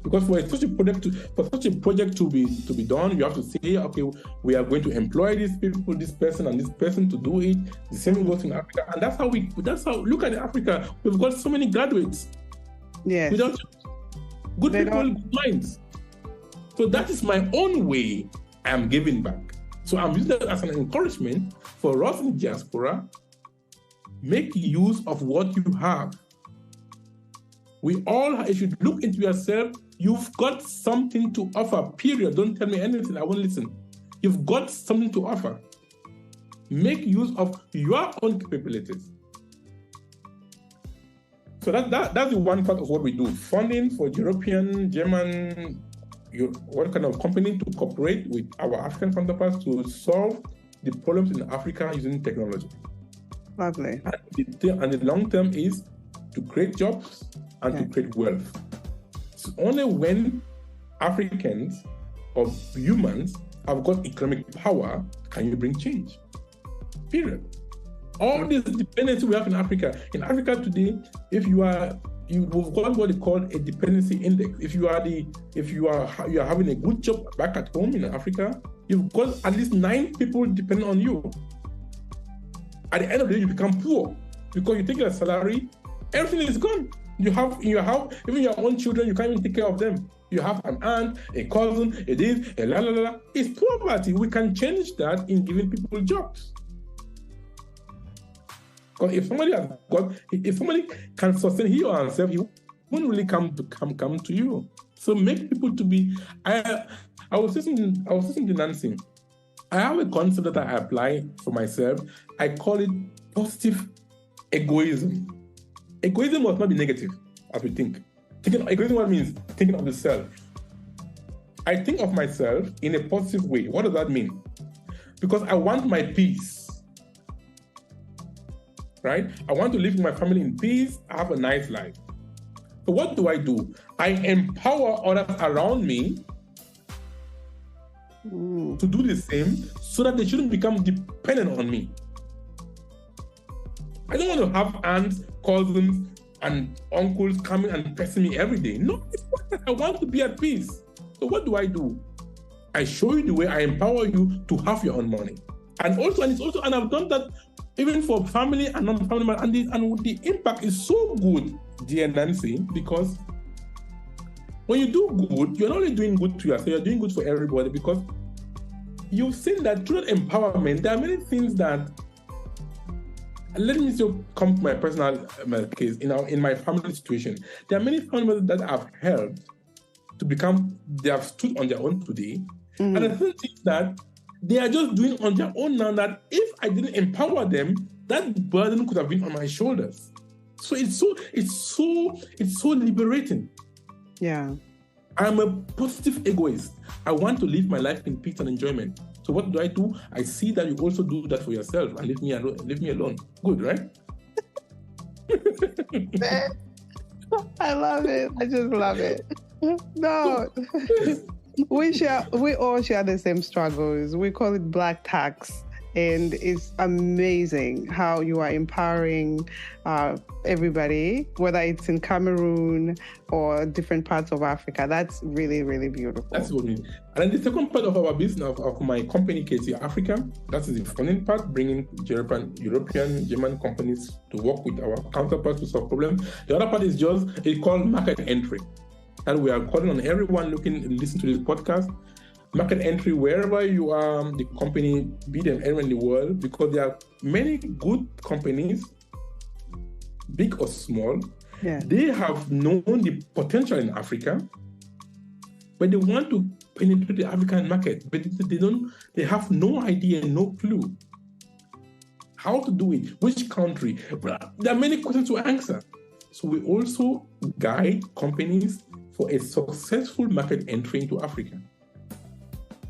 Because for such a project to be done, you have to say, okay, we are going to employ these people, this person and this person to do it. The same goes in Africa, and that's how look at Africa. We've got so many graduates. Yes. Without good people, good minds. So that is my own way I'm giving back. So I'm using that as an encouragement for us in diaspora. Make use of what you have. We all, if you look into yourself, you've got something to offer, period. Don't tell me anything, I won't listen. You've got something to offer. Make use of your own capabilities. So that's the one part of what we do. Funding for European, German, what kind of company to cooperate with our African counterparts to solve the problems in Africa using technology. Lovely. And the long term is to create jobs and to create wealth. It's only when Africans or humans have got economic power can you bring change. Period. All this dependency we have in Africa. In Africa today, you've got what they call a dependency index. If you are having a good job back at home in Africa, you've got at least 9 people depending on you. At the end of the day, you become poor because you take your salary, everything is gone. You have in your house, even your own children, you can't even take care of them. You have an aunt, a cousin, a this, a la la la. It's poverty. We can change that in giving people jobs. Because if somebody can sustain he or herself, he won't really come to you. So make people to be. I was listening to Nancy. I have a concept that I apply for myself. I call it positive egoism. Egoism must not be negative, as we think. Egoism what means? Thinking of the self. I think of myself in a positive way. What does that mean? Because I want my peace. Right? I want to live with my family in peace, have a nice life. So what do? I empower others around me to do the same so that they shouldn't become dependent on me. I don't want to have aunts, cousins, and uncles coming and pressing me every day. No, I want to be at peace. So what do? I show you the way. I empower you to have your own money. And I've done that even for family and non-family members. And the impact is so good, dear Nancy, because when you do good, you're not only doing good to yourself, you're doing good for everybody, because you've seen that through that empowerment, there are many things that. Let me still come to my personal case. In my family situation, there are many family members that I've helped to become, they have stood on their own today. Mm-hmm. And I think that they are just doing on their own now, that if I didn't empower them, that burden could have been on my shoulders. So it's so liberating. Yeah. I'm a positive egoist. I want to live my life in peace and enjoyment. So what do? I see that you also do that for yourself and leave me alone. Good, right? I love it. I just love it. No, we all share the same struggles. We call it black tax. And it's amazing how you are empowering everybody, whether it's in Cameroon or different parts of Africa. That's really, really beautiful. That's what we mean. And then the second part of our business, of my company, KT Africa, that is the funding part, bringing European, German companies to work with our counterparts to solve problems. The other part is it's called market entry. And we are calling on everyone listen to this podcast. Market entry, wherever you are, the company, be them anywhere in the world, because there are many good companies, big or small. Yeah. They have known the potential in Africa, but they want to penetrate the African market, but they have no idea, no clue how to do it, which country. There are many questions to answer. So we also guide companies for a successful market entry into Africa.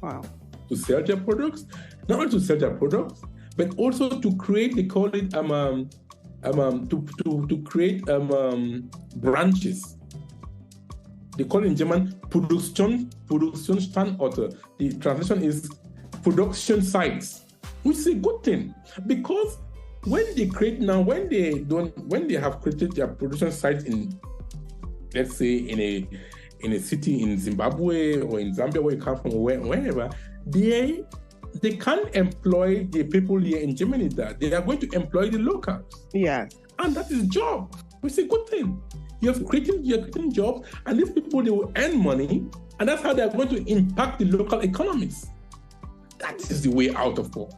Wow. To sell their products, not only to sell their products, but also to create, they call it to create branches. They call it in German Produktionsstandorte. The translation is production sites, which is a good thing, because when they have created their production sites in, let's say, in a city in Zimbabwe or in Zambia, where you come from, or wherever, they can't employ the people here in Germany that they are going to employ the locals. Yeah. And that is job, which is a good thing. You're creating jobs, and these people, they will earn money, and that's how they're going to impact the local economies. That is the way out of poverty.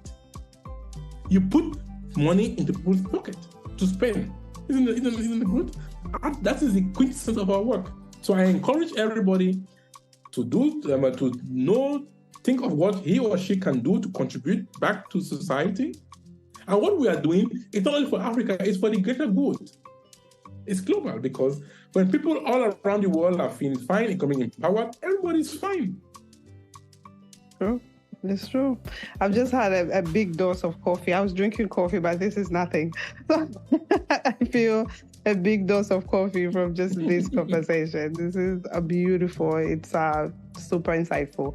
You put money into people's pocket to spend. Isn't it good? And that is the quintessence of our work. So I encourage everybody to think of what he or she can do to contribute back to society. And what we are doing is not only for Africa, it's for the greater good. It's global, because when people all around the world are feeling fine, becoming empowered, everybody's fine. True. It's true. I've just had a big dose of coffee. I was drinking coffee, but this is nothing. So I feel a big dose of coffee from just this conversation. This is beautiful. It's super insightful.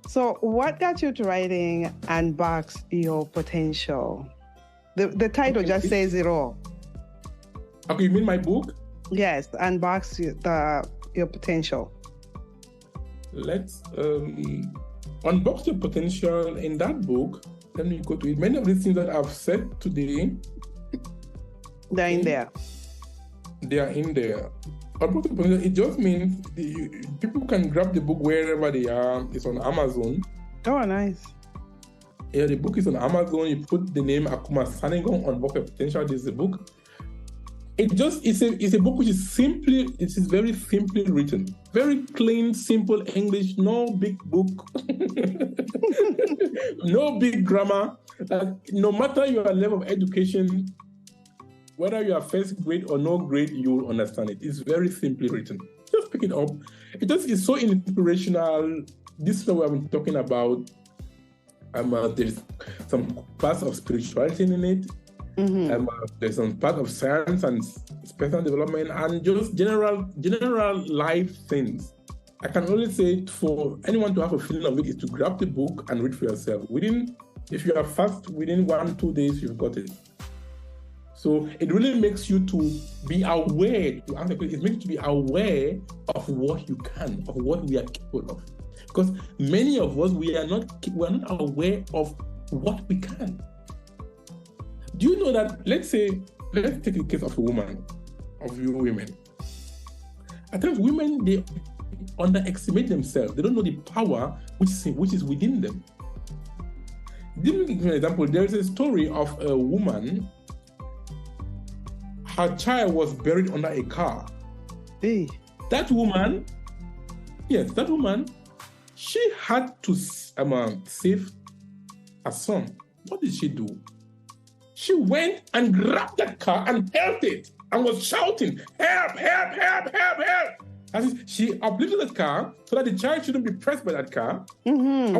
So what got you to writing Unbox Your Potential? The title just says it all. Okay, you mean my book? Yes, Unbox Your Potential. Let's unbox your potential. In that book, let me go to it. Many of the things that I've said today, they're in there. They are in there. Unbox your potential, it just means people can grab the book wherever they are. It's on Amazon. Oh, nice. Yeah, the book is on Amazon. You put the name Akuma Saningong, Unbox Your Potential. This is the book. It's a book which is very simply written. Very clean, simple English, no big book, no big grammar. No matter your level of education, whether you are first grade or no grade, you will understand it. It's very simply written. Just pick it up. It's so inspirational. This is what I've been talking about. There's some parts of spirituality in it. Mm-hmm. There's some part of science and personal development and just general life things. I can only say for anyone to have a feeling of it is to grab the book and read for yourself. If you are fast, within 1-2 days, you've got it. So it really makes you to be aware, to answer the question, it makes you to be aware of what you can, of what we are capable of. Because many of us, we are not aware of what we can. Do you know that, let's take the case of you women. At times women, they underestimate themselves. They don't know the power which is within them. Give me an example. There is a story of a woman. Her child was buried under a car. Hey. That woman, she had to save her son. What did she do? She went and grabbed that car and held it and was shouting, "Help, help, help, help, help." And she uplifted the car so that the child shouldn't be pressed by that car. Mm-hmm.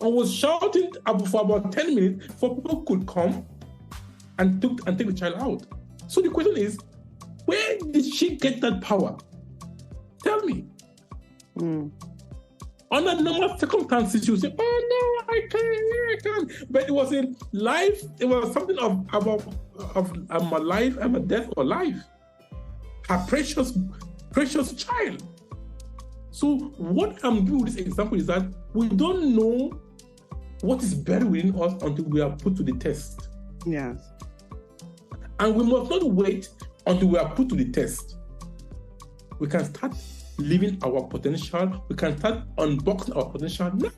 I was shouting for about 10 minutes before people could come and take the child out. So the question is, Where did she get that power? Tell me. Under normal circumstances, she would say, "Oh no, I can't." But it was in life. It was something of my life and my death or life. Her precious child. So what I'm doing with this example is that we don't know what is buried within us until we are put to the test. Yes. And we must not wait until we are put to the test. We can start living our potential. We can start unboxing our potential now.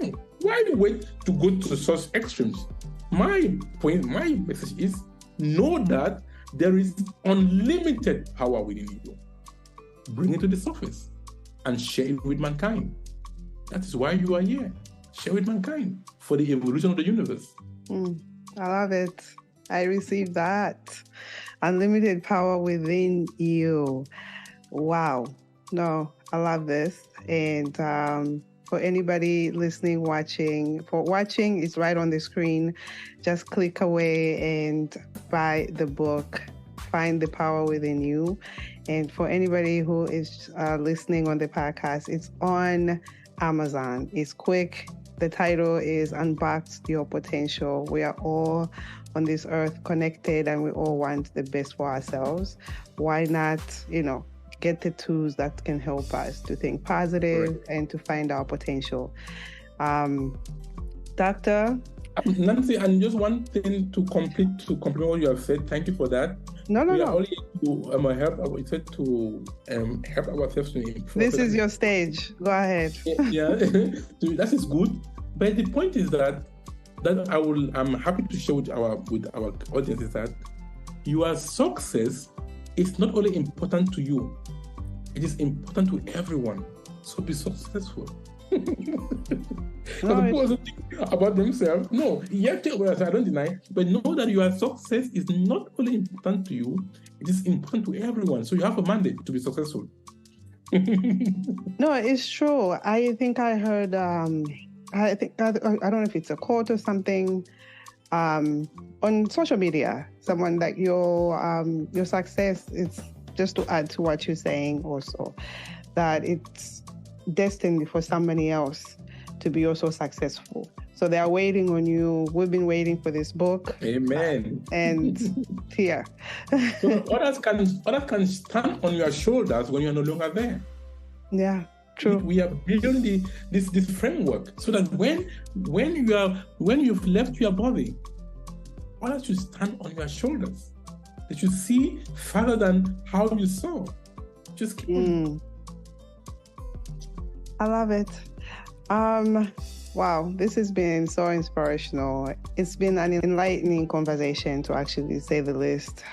Why wait to go to such extremes? My message is, know that there is unlimited power within you. Bring it to the surface and share it with mankind. That is why you are here. Share with mankind for the evolution of the universe. I love it. I received that. Unlimited power within you. Wow. No, I love this. And for anybody listening, watching, it's right on the screen. Just click away and buy the book, Find the Power Within You. And for anybody who is listening on the podcast, it's on Amazon. It's quick. The title is Unbox Your Potential. We are all on this earth connected and we all want the best for ourselves. Why not, get the tools that can help us to think positive and to find our potential. Doctor? Nancy, and just one thing to compliment what you have said. Thank you for that. No. Are only to help ourselves to improve. This is your stage. Go ahead. Yeah, that is good. But the point is that I'm happy to share with our audience is that your success is not only important to you, it is important to everyone. So be successful. Because people also think about themselves. No, you have to think about it, I don't deny, but know that your success is not only important to you, it is important to everyone. So you have a mandate to be successful. No, it's true. I think I heard, I don't know if it's a quote or something, on social media, someone that your success is, just to add to what you're saying also, that it's destined for somebody else to be also successful. So they are waiting on you. We've been waiting for this book. Amen. And here. So others can stand on your shoulders when you're no longer there. Yeah, true. We are building this framework so that when you've left your body, others should stand on your shoulders. They should see further than how you saw. Just keep on. I love it. Wow, this has been so inspirational. It's been an enlightening conversation, to actually say the least.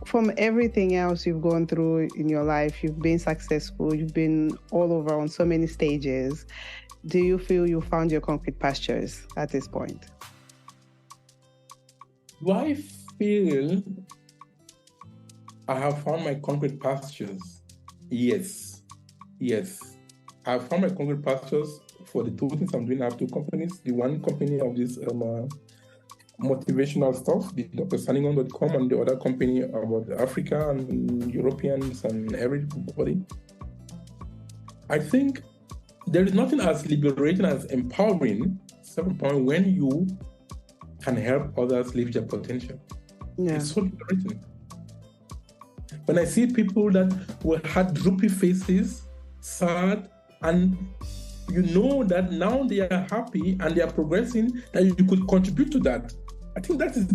From everything else you've gone through in your life, you've been successful, you've been all over on so many stages. Do you feel you found your concrete pastures at this point? Do I feel I have found my concrete pastures? Yes. I have found my concrete pastures for the two things I'm doing. I have two companies. The one company of this motivational stuff, the drsaningong.com, and the other company about Africa and Europeans and everybody. I think there is nothing as liberating as empowering self-empowering when you can help others live their potential. Yeah. It's so liberating. When I see people that had droopy faces, sad, and you know that now they are happy and they are progressing, that you could contribute to that. I think that is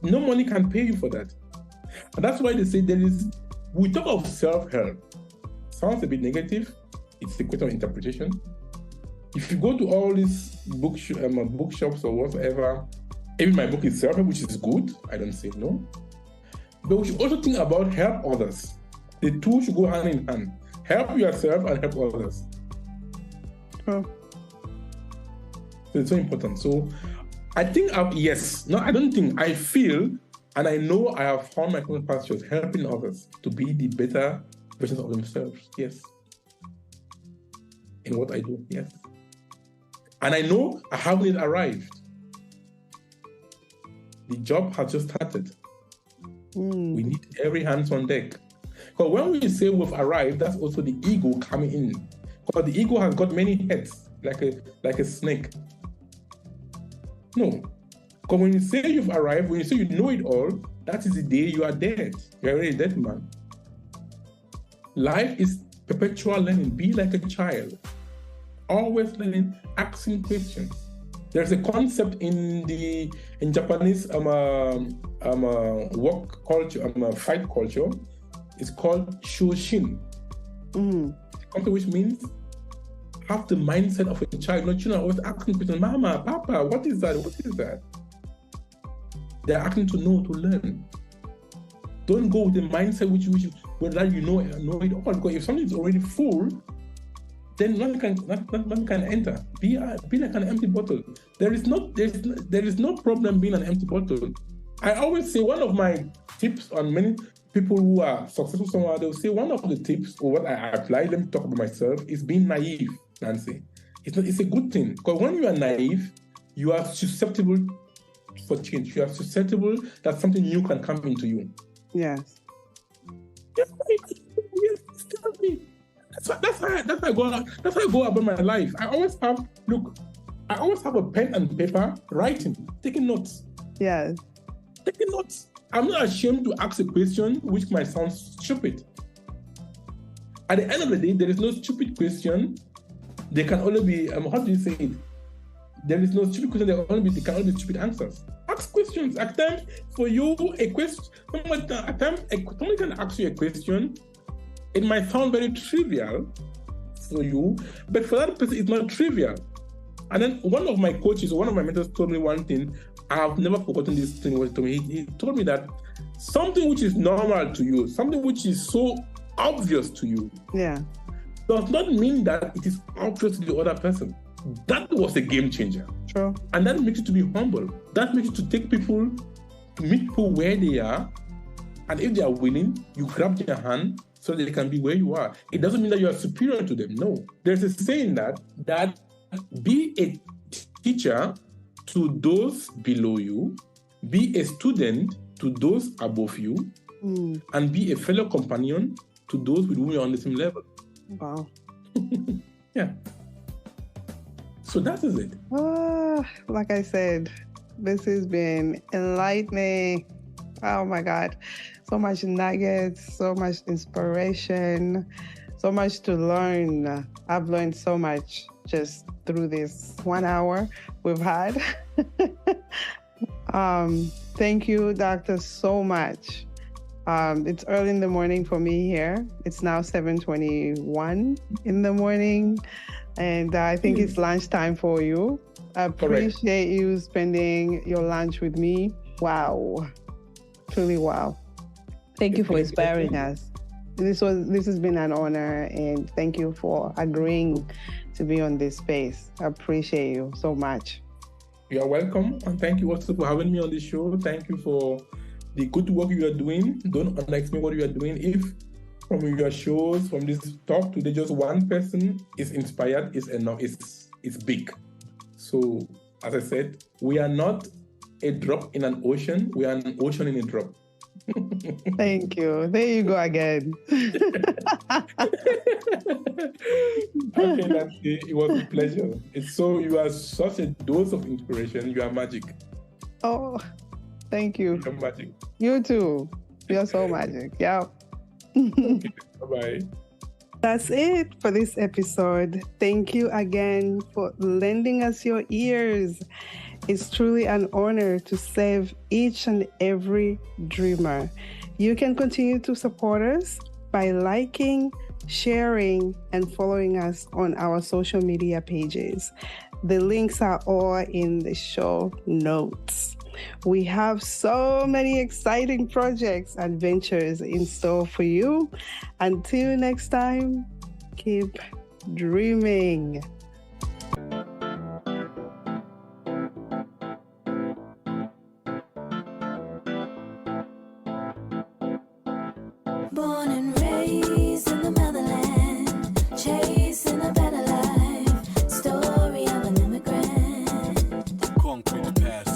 no money can pay you for that. And that's why they say we talk of self-help. Sounds a bit negative. It's a question of interpretation. If you go to all these bookshops or whatever, even my book is self-help, which is good. I don't say no. But we should also think about help others. The two should go hand in hand. Help yourself and help others. So it's so important. So I think, I feel and I know I have found my concrete pastures helping others to be the better versions of themselves. Yes. In what I do. Yes. And I know I haven't arrived. The job has just started. We need every hands on deck. Because when we say we've arrived, that's also the ego coming in. Because the ego has got many heads, like a snake. No. Because when you say you've arrived, when you say you know it all, that is the day you are dead. You're already dead, man. Life is perpetual learning. Be like a child. Always learning, asking questions. There's a concept in Japanese work culture, fight culture. It's called shoshin. Something which means have the mindset of a child. Not children always asking questions. Mama, Papa, what is that? What is that? They're asking to know, to learn. Don't go with the mindset which whether you know it all. Because if something is already full, then none can enter. Be like an empty bottle. There is no problem being an empty bottle. I always say one of my tips on many people who are successful somewhere, they'll say one of the tips or what I apply, let me talk about myself, is being naive, Nancy. It's a good thing. Because when you are naive, you are susceptible for change. You are susceptible that something new can come into you. Yes. Yes, tell me. That's how I go about my life. I always have a pen and paper, writing, taking notes. Yes. Taking notes. I'm not ashamed to ask a question which might sound stupid. At the end of the day, there is no stupid question. There can only be, how do you say it? There is no stupid question. There can only be stupid answers. Ask questions. At times, for you, a question. Someone can ask you a question. It might sound very trivial for you, but for that person, it's not trivial. And then one of my coaches, one of my mentors told me one thing. I have never forgotten this thing. He told me that something which is normal to you, something which is so obvious to you, does not mean that it is obvious to the other person. That was a game changer. True. And that makes you to be humble. That makes you to take people, to meet people where they are. And if they are willing, you grab their hand so that they can be where you are. It doesn't mean that you are superior to them. No. There's a saying that be a teacher to those below you, be a student to those above you, and be a fellow companion to those with whom you're on the same level. Wow. Yeah. So that is it. Like I said, this has been enlightening. Oh my God. So much nuggets, so much inspiration, so much to learn. I've learned so much just through this 1 hour we've had. Thank you, Doctor, so much. It's early in the morning for me here. It's now 7:21 in the morning, and I think it's lunchtime for you. I appreciate you spending your lunch with me. Wow. Truly wow. Thank you for inspiring us. This has been an honor, and thank you for agreeing to be on this space. I appreciate you so much. You are welcome, and thank you also for having me on the show. Thank you for the good work you are doing. Don't underestimate what you are doing. If from your shows, from this talk today, just one person is inspired, is enough. It's big. So, as I said, we are not a drop in an ocean. We are an ocean in a drop. Thank you. There you go again. Okay, Nancy, it was a pleasure. You are such a dose of inspiration. You are magic. Oh, thank you. You're magic. You too. You're so magic. Yeah. Okay, bye-bye. That's it for this episode. Thank you again for lending us your ears. It's truly an honor to serve each and every dreamer. You can continue to support us by liking, sharing, and following us on our social media pages. The links are all in the show notes. We have so many exciting projects and ventures in store for you. Until next time, keep dreaming. Born and raised in the motherland, chasing a better life, story of an immigrant. Concrete Pastures.